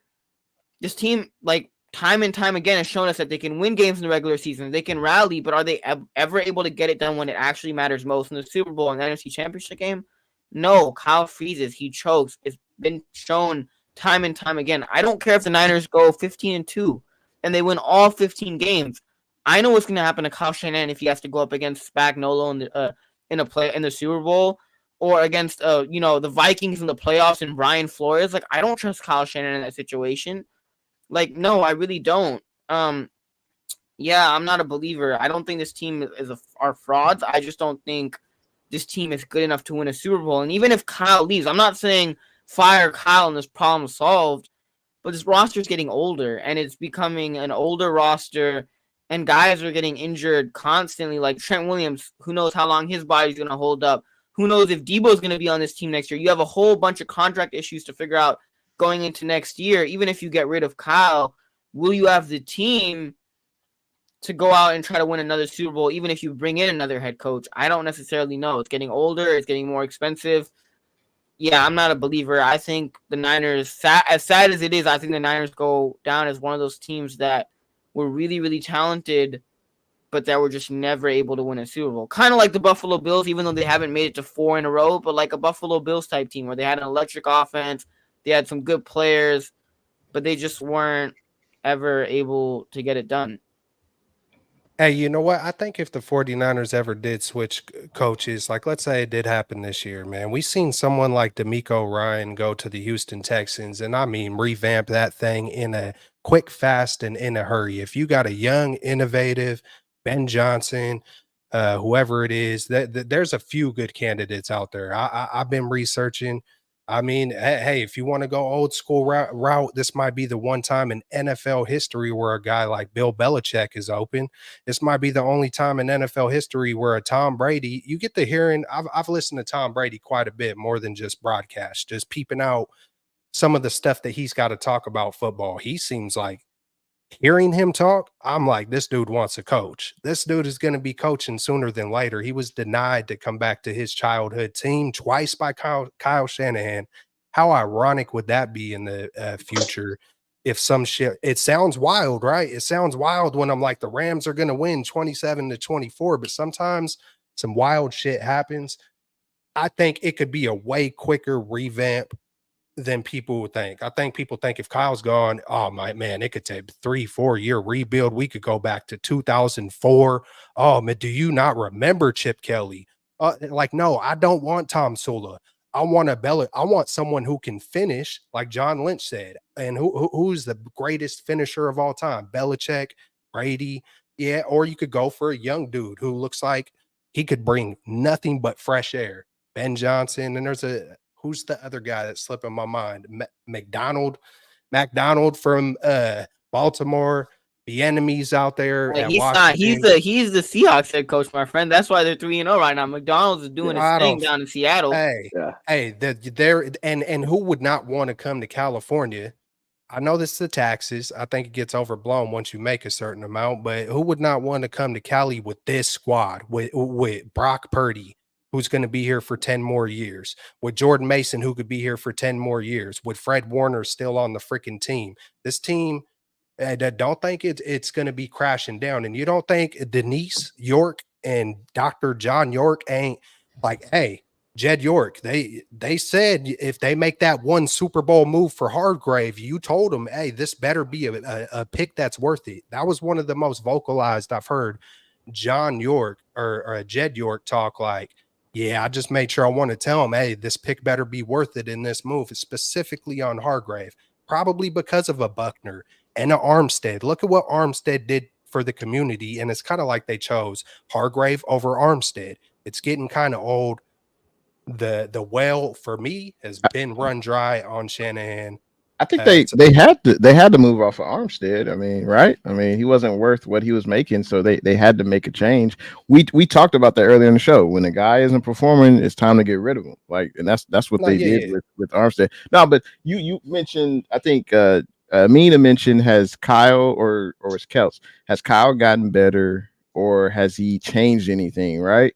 this team, like, time and time again has shown us that they can win games in the regular season. They can rally, but are they ever able to get it done when it actually matters most in the Super Bowl and the NFC Championship game? No. Kyle freezes. He chokes. It's been shown time and time again. I don't care if the Niners go 15-2 and they win all 15 games. I know what's going to happen to Kyle Shanahan if he has to go up against Spagnuolo in the Super Bowl, or against the Vikings in the playoffs and Brian Flores. Like, I don't trust Kyle Shanahan in that situation. Like, no, I really don't. Yeah, I'm not a believer. I don't think this team are frauds. I just don't think this team is good enough to win a Super Bowl. And even if Kyle leaves, I'm not saying fire Kyle and this problem solved, but this roster is getting older, and it's becoming an older roster, and guys are getting injured constantly. Like Trent Williams, who knows how long his body's going to hold up. Who knows if Debo's going to be on this team next year. You have a whole bunch of contract issues to figure out going into next year. Even if you get rid of Kyle, will you have the team to go out and try to win another Super Bowl, even if you bring in another head coach? I don't necessarily know. It's getting older. It's getting more expensive. Yeah, I'm not a believer. I think the Niners, as sad as it is, I think the Niners go down as one of those teams that were really, really talented, but that were just never able to win a Super Bowl. Kind of like the Buffalo Bills, even though they haven't made it to 4 in a row, but like a Buffalo Bills type team where they had an electric offense, they had some good players, but they just weren't ever able to get it done. Hey, you know what? I think if the 49ers ever did switch coaches, like let's say it did happen this year, man, we seen someone like D'Amico Ryan go to the Houston Texans, and I mean revamp that thing in a quick, fast, and in a hurry. If you got a young, innovative Ben Johnson, whoever it is, there's a few good candidates out there. I've been researching. I mean, hey, if you want to go old school route, this might be the one time in NFL history where a guy like Bill Belichick is open. This might be the only time in NFL history where a Tom Brady, you get to hearing, I've listened to Tom Brady quite a bit more than just broadcast, just peeping out some of the stuff that he's got to talk about football. He seems like, hearing him talk, I'm like, this dude wants a coach. This dude is going to be coaching sooner than later. He was denied to come back to his childhood team twice by Kyle Shanahan. How ironic would that be in the future if some shit, it sounds wild, right? It sounds wild when I'm like, the Rams are going to win 27-24, but sometimes some wild shit happens. I think it could be a way quicker revamp than people would think. I think people think if Kyle's gone, oh my man, it could take 3-4 year rebuild. We could go back to 2004. Oh man, do you not remember Chip Kelly? Like, no, I don't want Tom Sula. I want someone who can finish, like John Lynch said. And who's the greatest finisher of all time? Belichick, Brady. Yeah, or you could go for a young dude who looks like he could bring nothing but fresh air. Ben Johnson, and who's the other guy that's slipping my mind? McDonald from Baltimore. The enemies out there. He's not. He's the Seahawks head coach, my friend. That's why they're 3-0 right now. McDonald's is doing his thing down in Seattle. Hey, they're and who would not want to come to California? I know this is the taxes. I think it gets overblown once you make a certain amount, but who would not want to come to Cali with this squad with Brock Purdy, who's going to be here for 10 more years, with Jordan Mason, who could be here for 10 more years, with Fred Warner still on the freaking team. This team, don't think it's going to be crashing down. And you don't think Denise York and Dr. John York ain't like, hey, Jed York, they said if they make that one Super Bowl move for Hargrave, you told them, hey, this better be a pick that's worth it. That was one of the most vocalized I've heard John York or Jed York talk like, yeah, I just made sure I want to tell him, hey, this pick better be worth it in this move, specifically on Hargrave, probably because of a Buckner and an Armstead. Look at what Armstead did for the community, and it's kind of like they chose Hargrave over Armstead. It's getting kind of old. The well, for me, has been run dry on Shanahan. I think they had to move off of Armstead. I mean, right? I mean, he wasn't worth what he was making, so they had to make a change. We talked about that earlier in the show. When a guy isn't performing, it's time to get rid of him. Like, and that's what they did with Armstead. No, but you mentioned, I think Mina mentioned, has Kyle or is Kels, has Kyle gotten better or has he changed anything? Right.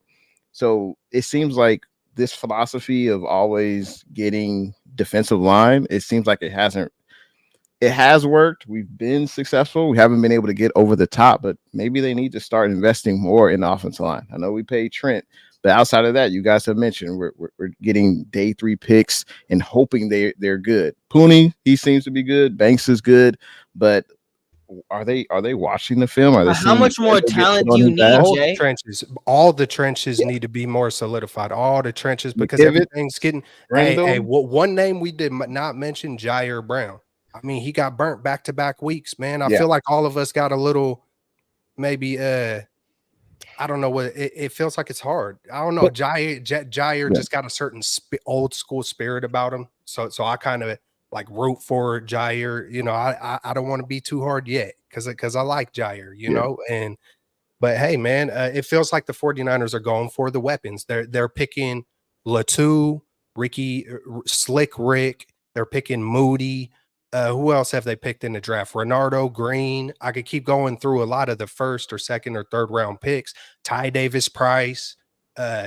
So it seems like this philosophy of always getting defensive line, it seems like it has worked. We've been successful. We haven't been able to get over the top, but maybe they need to start investing more in the offensive line. I know we paid Trent, But outside of that, you guys have mentioned we're getting day 3 picks and hoping they're good. Pooney, he seems to be good. Banks is good, but are they watching the film? Are they How seeing much more talent do you need, Jay? All the trenches need to be more solidified. All the trenches, because McKivitt, everything's getting. Randall. Hey, one name we did not mention, Jair Brown. I mean, he got burnt back-to-back weeks, man. I feel like all of us got a little, maybe I don't know what it feels like. It's hard. I don't know. Jair just got a certain old school spirit about him. So I kind of like root for Jair. You know, I don't want to be too hard yet because I like Jair, you know. But hey, man, it feels like the 49ers are going for the weapons. They're picking Latu, Ricky, Slick Rick. They're picking Moody. Who else have they picked in the draft? Renardo Green. I could keep going through a lot of the first or second or third round picks. Ty Davis Price,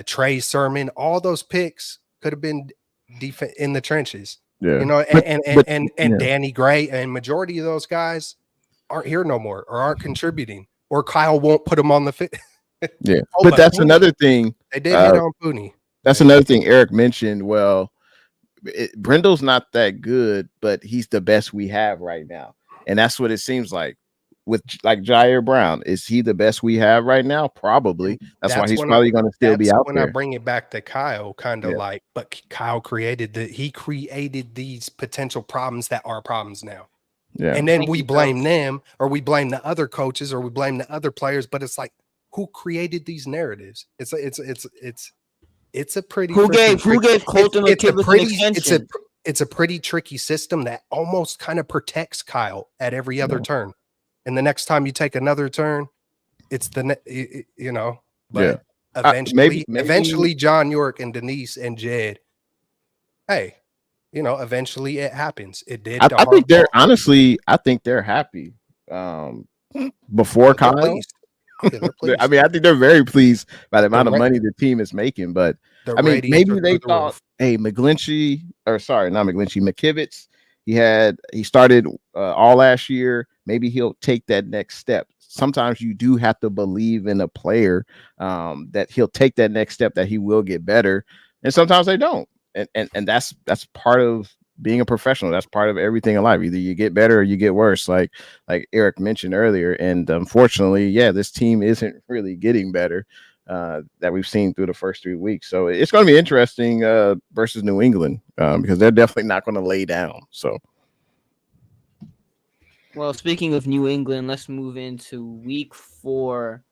Trey Sermon. All those picks could have been in the trenches. Yeah. You know, and Danny Gray, and majority of those guys aren't here no more or aren't contributing, or Kyle won't put them on the fit. Yeah. But that's another thing. They did hit on Pooney. That's another thing Eric mentioned. Well, Brindle's not that good, but he's the best we have right now. And that's what it seems like with like Jair Brown. Is he the best we have right now? Probably. That's why he's probably going to still be out there. When I bring it back to Kyle, kind of like, but Kyle created these potential problems that are problems now. Yeah. And then we blame them, or we blame the other coaches, or we blame the other players. But it's like, who created these narratives? It's a pretty who gave Colton McKivitt an extension? It's a pretty tricky system that almost kind of protects Kyle at every other turn. And the next time you take another turn, it's but eventually John York and Denise and Jed, hey, eventually it happens. It did. I think they're honestly, I think they're happy. Before Kyle. I mean, I think they're very pleased by the amount of money the team is making, but I mean, maybe they thought, hey, McKivitz, he started all last year. Maybe he'll take that next step. Sometimes you do have to believe in a player that he'll take that next step, that he will get better, and sometimes they don't. And that's part of being a professional. That's part of everything in life. Either you get better or you get worse, like Eric mentioned earlier. And unfortunately, this team isn't really getting better that we've seen through the first 3 weeks. So it's going to be interesting versus New England because they're definitely not going to lay down. So, well, speaking of New England, let's move into week 4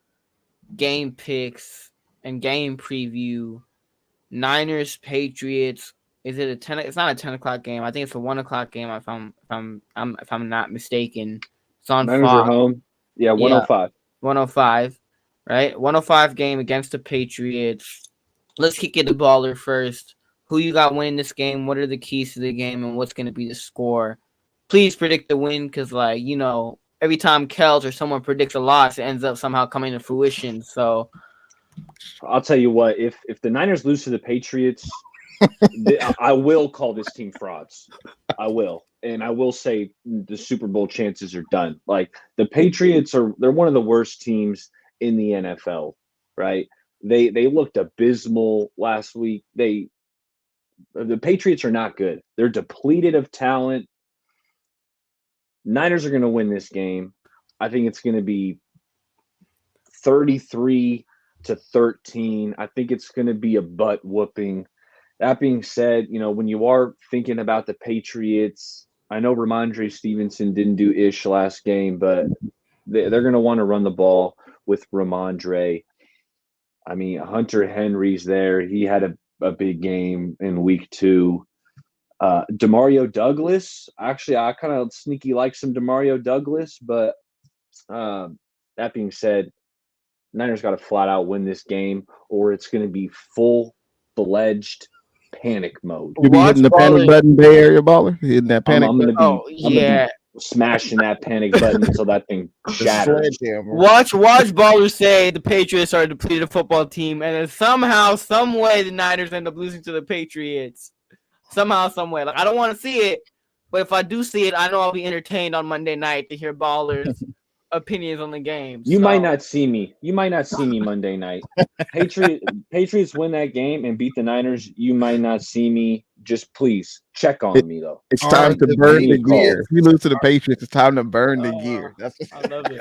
game picks and game preview. Niners, Patriots. Is it a 10? It's not a 10 o'clock game. I think it's a 1 o'clock game. If I'm not mistaken, it's on Niners Fox. Are home. Yeah, 105. 105, right? 105 game against the Patriots. Let's kick it to Baller first. Who you got winning this game? What are the keys to the game, and what's going to be the score? Please predict the win, because every time Kels or someone predicts a loss, it ends up somehow coming to fruition. So I'll tell you what, if the Niners lose to the Patriots, I will call this team frauds. I will. And I will say the Super Bowl chances are done. Like, the Patriots they're one of the worst teams in the NFL, right? They looked abysmal last week. The Patriots are not good. They're depleted of talent. Niners are going to win this game. I think it's going to be 33-13. I think it's going to be a butt whooping. That being said, when you are thinking about the Patriots, I know Ramondre Stevenson didn't do ish last game, but they're going to want to run the ball with Ramondre. I mean, Hunter Henry's there. He had a big game in week 2. Demario Douglas. Actually, I kind of sneaky like some Demario Douglas, but that being said, Niners got to flat out win this game, or it's going to be full-fledged panic mode. You be hitting the panic button, Bay Area Baller? Hitting that panic button? I'm gonna be smashing that panic button until that thing shatters. Watch Baller say the Patriots are a depleted football team, and then somehow, some way, the Niners end up losing to the Patriots. Somehow, some way. Like, I don't want to see it, but if I do see it, I know I'll be entertained on Monday night to hear Baller's opinions on the game. You so. might not see me. You might not see me Monday night. Patriots win that game and beat the Niners. You might not see me. Just please check on me though. It's All time right, to the burn the Patriots- gear. If we lose to the Patriots, it's time to burn the gear. That's I love it.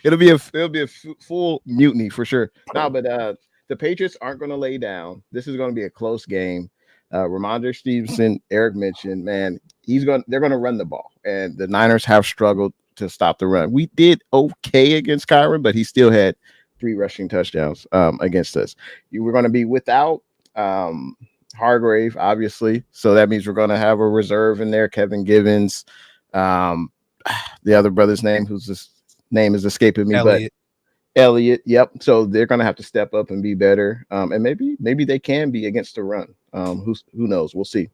it'll be a full mutiny for sure. No, but the Patriots aren't going to lay down. This is going to be a close game. Ramondre Stevenson, Eric mentioned, man, they're going to run the ball, and the Niners have struggled to stop the run. We did okay against Kyron, but he still had 3 rushing touchdowns against us. We're going to be without Hargrave, obviously, so that means we're going to have a reserve in there. Kevin Givens, the other brother's name, name is escaping me, Elliott. but Elliott. Yep. So they're going to have to step up and be better, and maybe they can be against the run. Who knows? We'll see.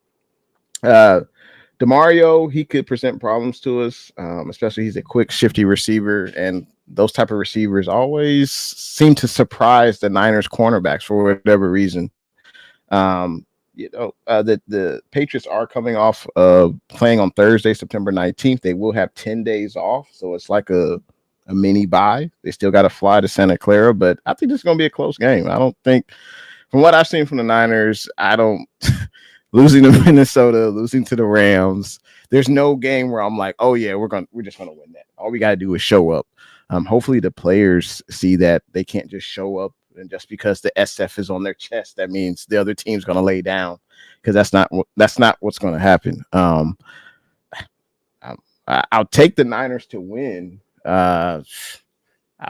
DeMario, he could present problems to us, especially he's a quick, shifty receiver, and those type of receivers always seem to surprise the Niners cornerbacks for whatever reason. The Patriots are coming off of playing on Thursday, September 19th. They will have 10 days off, so it's like a mini bye. They still got to fly to Santa Clara, but I think this is going to be a close game. I don't think, from what I've seen from the Niners, losing to Minnesota, losing to the Rams, there's no game where I'm like, oh yeah, we're just gonna win that. All we gotta do is show up. Hopefully the players see that they can't just show up, and just because the SF is on their chest, that means the other team's gonna lay down, because that's not what's gonna happen. I'll take the Niners to win. I'll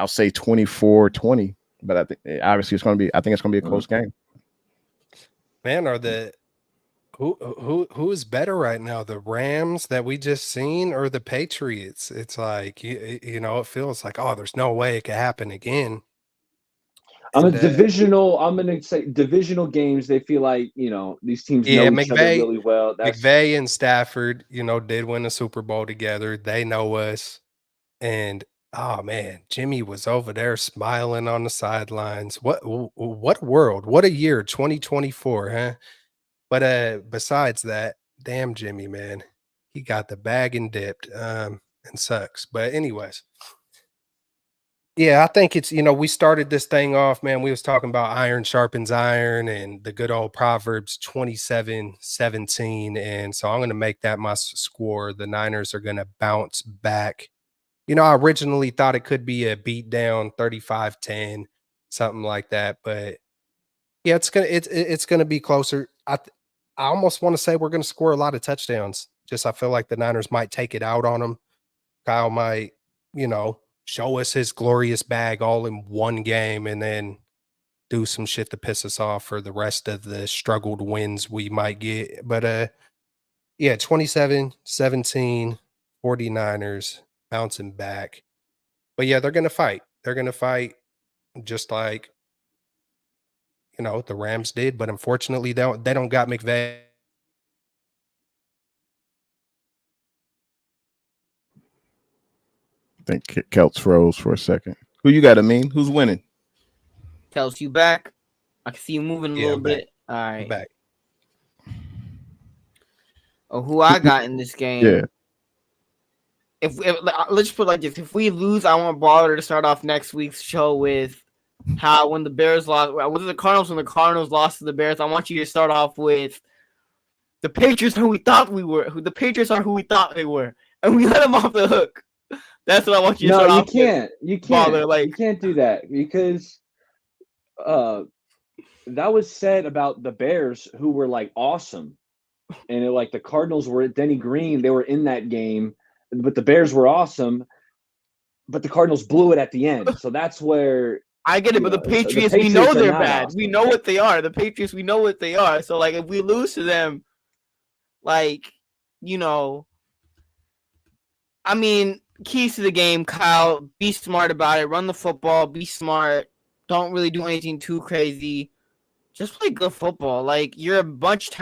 say 24-20, but I think obviously it's gonna be a close game. Man, who is better right now, the Rams that we just seen or the Patriots? It's like it feels like, oh, there's no way it could happen again. I'm gonna say divisional games. They feel like these teams know each other really well. McVay and Stafford, did win a Super Bowl together. They know us, and oh man, Jimmy was over there smiling on the sidelines. What a world! What a year, 2024, huh? But besides that, damn Jimmy, man, he got the bag and dipped, and sucks. But anyways, yeah, I think it's we started this thing off, man. We was talking about iron sharpens iron and the good old Proverbs 27:17, and so I'm going to make that my score. The Niners are going to bounce back. I originally thought it could be a beat down 35-10, something like that, but yeah, it's gonna be closer. I almost want to say we're going to score a lot of touchdowns. I feel like the Niners might take it out on them. Kyle might, show us his glorious bag all in one game and then do some shit to piss us off for the rest of the struggled wins we might get. But yeah, 27-17, 49ers bouncing back. But yeah, they're going to fight. They're going to fight just like the Rams did, but unfortunately they don't got McVay. I think Kelts froze for a second. Who you got, Amin? Who's winning? Kelts, you back? I can see you moving a little back. bit. All right. I'm back. Oh, who I got in this game? Yeah. If let's put it like this: if we lose, I want Baller to start off next week's show with how when the Bears lost, was it the Cardinals? When the Cardinals lost to the Bears, I want you to start off with the Patriots are who we thought we were. The Patriots are who we thought they were, and we let them off the hook. That's what I want you to start off with. You can't. Baller, you can't do that because that was said about the Bears, who were like awesome, and the Cardinals were Denny Green. They were in that game, but the Bears were awesome, but the Cardinals blew it at the end. So that's where. I get it, but the Patriots, we know they're bad. Awesome. We know what they are. The Patriots, we know what they are. So, if we lose to them, I mean, keys to the game, Kyle, be smart about it. Run the football. Be smart. Don't really do anything too crazy. Just play good football. You're a much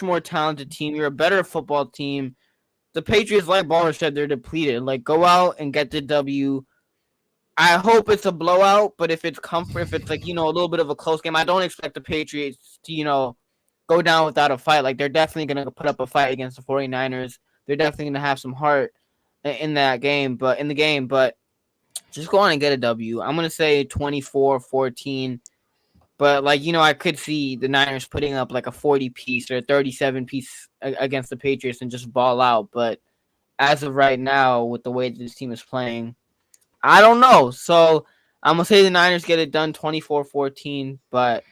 more talented team. You're a better football team. The Patriots, like Baller said, they're depleted. Go out and get the W. I hope it's a blowout, but if it's a little bit of a close game, I don't expect the Patriots to, go down without a fight. They're definitely going to put up a fight against the 49ers. They're definitely going to have some heart. in that game, but just go on and get a W. I'm gonna say 24-14. But I could see the Niners putting up like a 40-piece or a 37-piece against the Patriots and just ball out. But as of right now, with the way that this team is playing, I don't know. So I'm gonna say the Niners get it done 24-14, but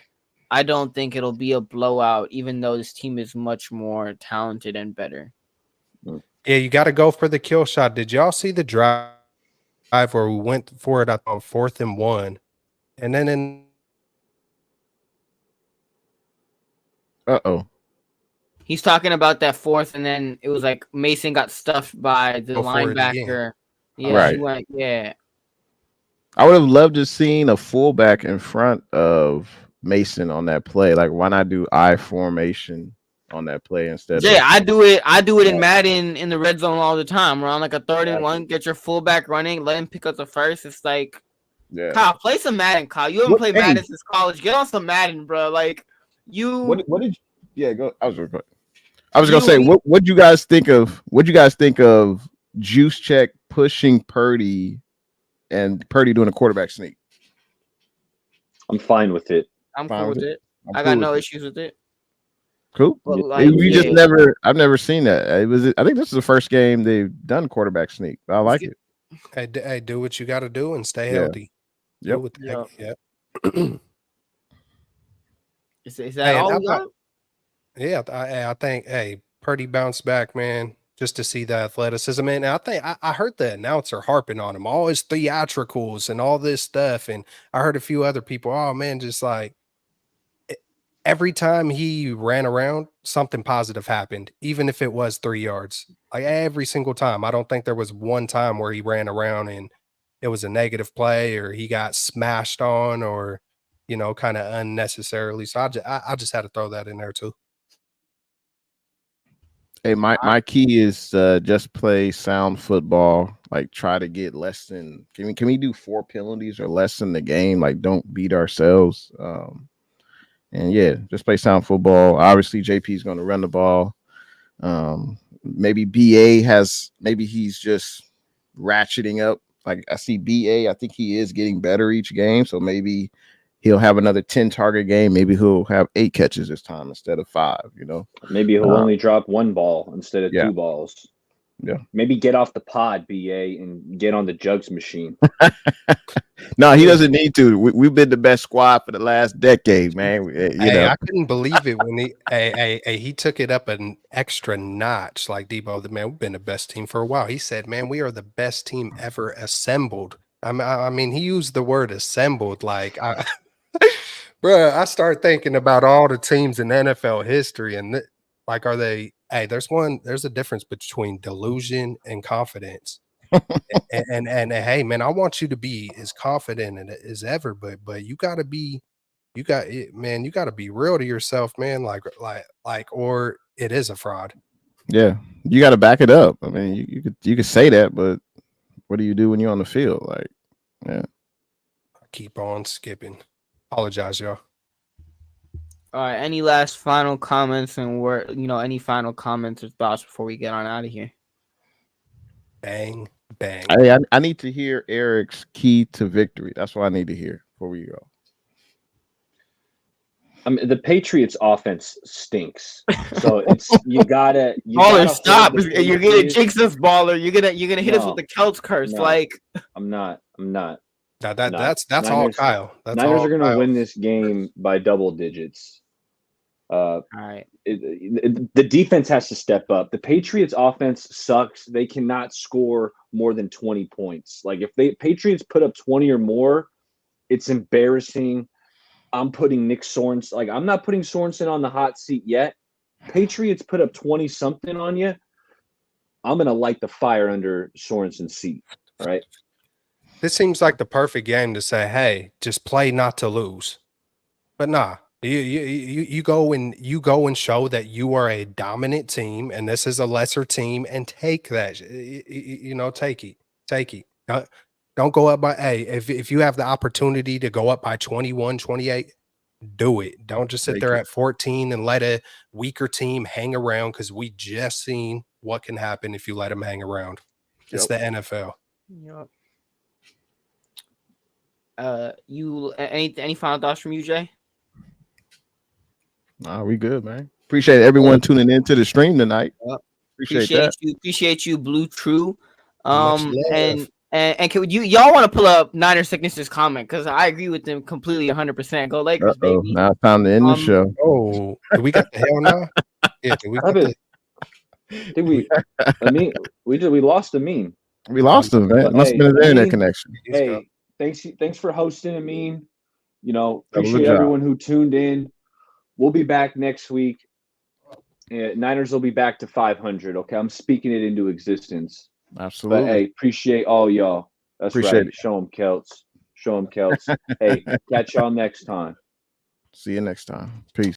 I don't think it'll be a blowout, even though this team is much more talented and better. Yeah, you got to go for the kill shot. Did y'all see the drive where we went for it on 4th and 1, and then in He's talking about that 4th, and then it was like Mason got stuffed by the linebacker. Yeah, right. He went, yeah. I would have loved to seen a fullback in front of Mason on that play. Like, why not do I formation on that play instead? Yeah, I do it in Madden in the red zone all the time. We're on like a 3rd and 1, get your fullback running, let him pick up the first. It's like, Kyle, play some Madden, Kyle. You haven't played Madden since college. Get on some Madden, bro. Like, you. What did you? Yeah, go. I was gonna say, what you guys think of? What you guys think of Juice Check pushing Purdy and Purdy doing a quarterback sneak? I'm fine with it. I'm cool with it. I got no issues with it. Cool. But I've never seen that. I think this is the first game they've done quarterback sneak. I like it. Hey, do what you got to do and stay healthy. Yep. Is that all we got? Yeah, I think Purdy bounced back, man. Just to see the athleticism, and I think I heard the announcer harping on him, all his theatricals and all this stuff, and I heard a few other people. Oh man, just like every time he ran around, something positive happened, even if it was 3 yards. Like every single time. I don't think there was one time where he ran around and it was a negative play or he got smashed on or kind of unnecessarily. So I just had to throw that in there too. Hey, my key is just play sound football. Like, try to get less than. Can we do 4 penalties or less in the game? Like, don't beat ourselves. And yeah, just play sound football. Obviously, JP is going to run the ball. Maybe maybe he's just ratcheting up. Like, I see BA. I think he is getting better each game. So maybe he'll have another 10 target game. Maybe he'll have 8 catches this time instead of 5, Maybe he'll only drop 1 ball instead of 2 balls. Yeah. Maybe get off the pod, BA, and get on the jugs machine. No, he doesn't need to. We've been the best squad for the last decade, man. I couldn't believe it when he took it up an extra notch. Like Debo, man, we've been the best team for a while. He said, man, we are the best team ever assembled. I mean, he used the word assembled. Like, bro, I start thinking about all the teams in NFL history, and like, are they? Hey, there's a difference between delusion and confidence. and hey, man, I want you to be as confident as ever, but you got to be real to yourself, man. Like, or it is a fraud. Yeah, you got to back it up. I mean, you could say that, but what do you do when you're on the field? Like, yeah. I keep on skipping. Apologize, y'all. All right. Any last final comments any final comments or thoughts before we get on out of here? Bang, bang. I need to hear Eric's key to victory. That's what I need to hear before we go. I mean, the Patriots offense stinks. So it's you gotta stop. You're gonna jinx us, baller. You're gonna hit us with the Celts curse. No, like, I'm not. That's Niners, all Kyle. Niners are gonna win this game by double digits. All right. The defense has to step up. The Patriots offense sucks. They cannot score more than 20 points. Like, if Patriots put up 20 or more, it's embarrassing. I'm putting Nick Sorensen. Like, I'm not putting Sorensen on the hot seat yet. Patriots put up 20 something on you. I'm gonna light the fire under Sorensen's seat. All right. This seems like the perfect game to say, hey, just play not to lose. But nah. You go and show that you are a dominant team and this is a lesser team and take that. Take it. Don't go up by if you have the opportunity to go up by 21, 28, do it. Don't just sit there at 14 and let a weaker team hang around, because we just seen what can happen if you let them hang around. It's the NFL. Yep. Any final thoughts from you, Jay? Nah, we good, man. Appreciate everyone tuning into the stream tonight. Yep. Appreciate you, Blue True. Much love. And can y'all want to pull up Niner Sickness's comment, because I agree with them completely 100%. Go Lakers, baby. Now it's time to end the show. Oh, do we got the hell now? Yeah, we got the. Did we? We lost Amin. We lost him, man. It must have been his internet connection. Hey, thanks for hosting, Amin. You know, That was a appreciate job. everyone who tuned in. We'll be back next week. Niners will be back to 500. Okay, I'm speaking it into existence. Absolutely. But hey, appreciate all y'all. That's Appreciate right. it. Show them Celts. Show them Celts. Hey, catch y'all next time. See you next time. Peace.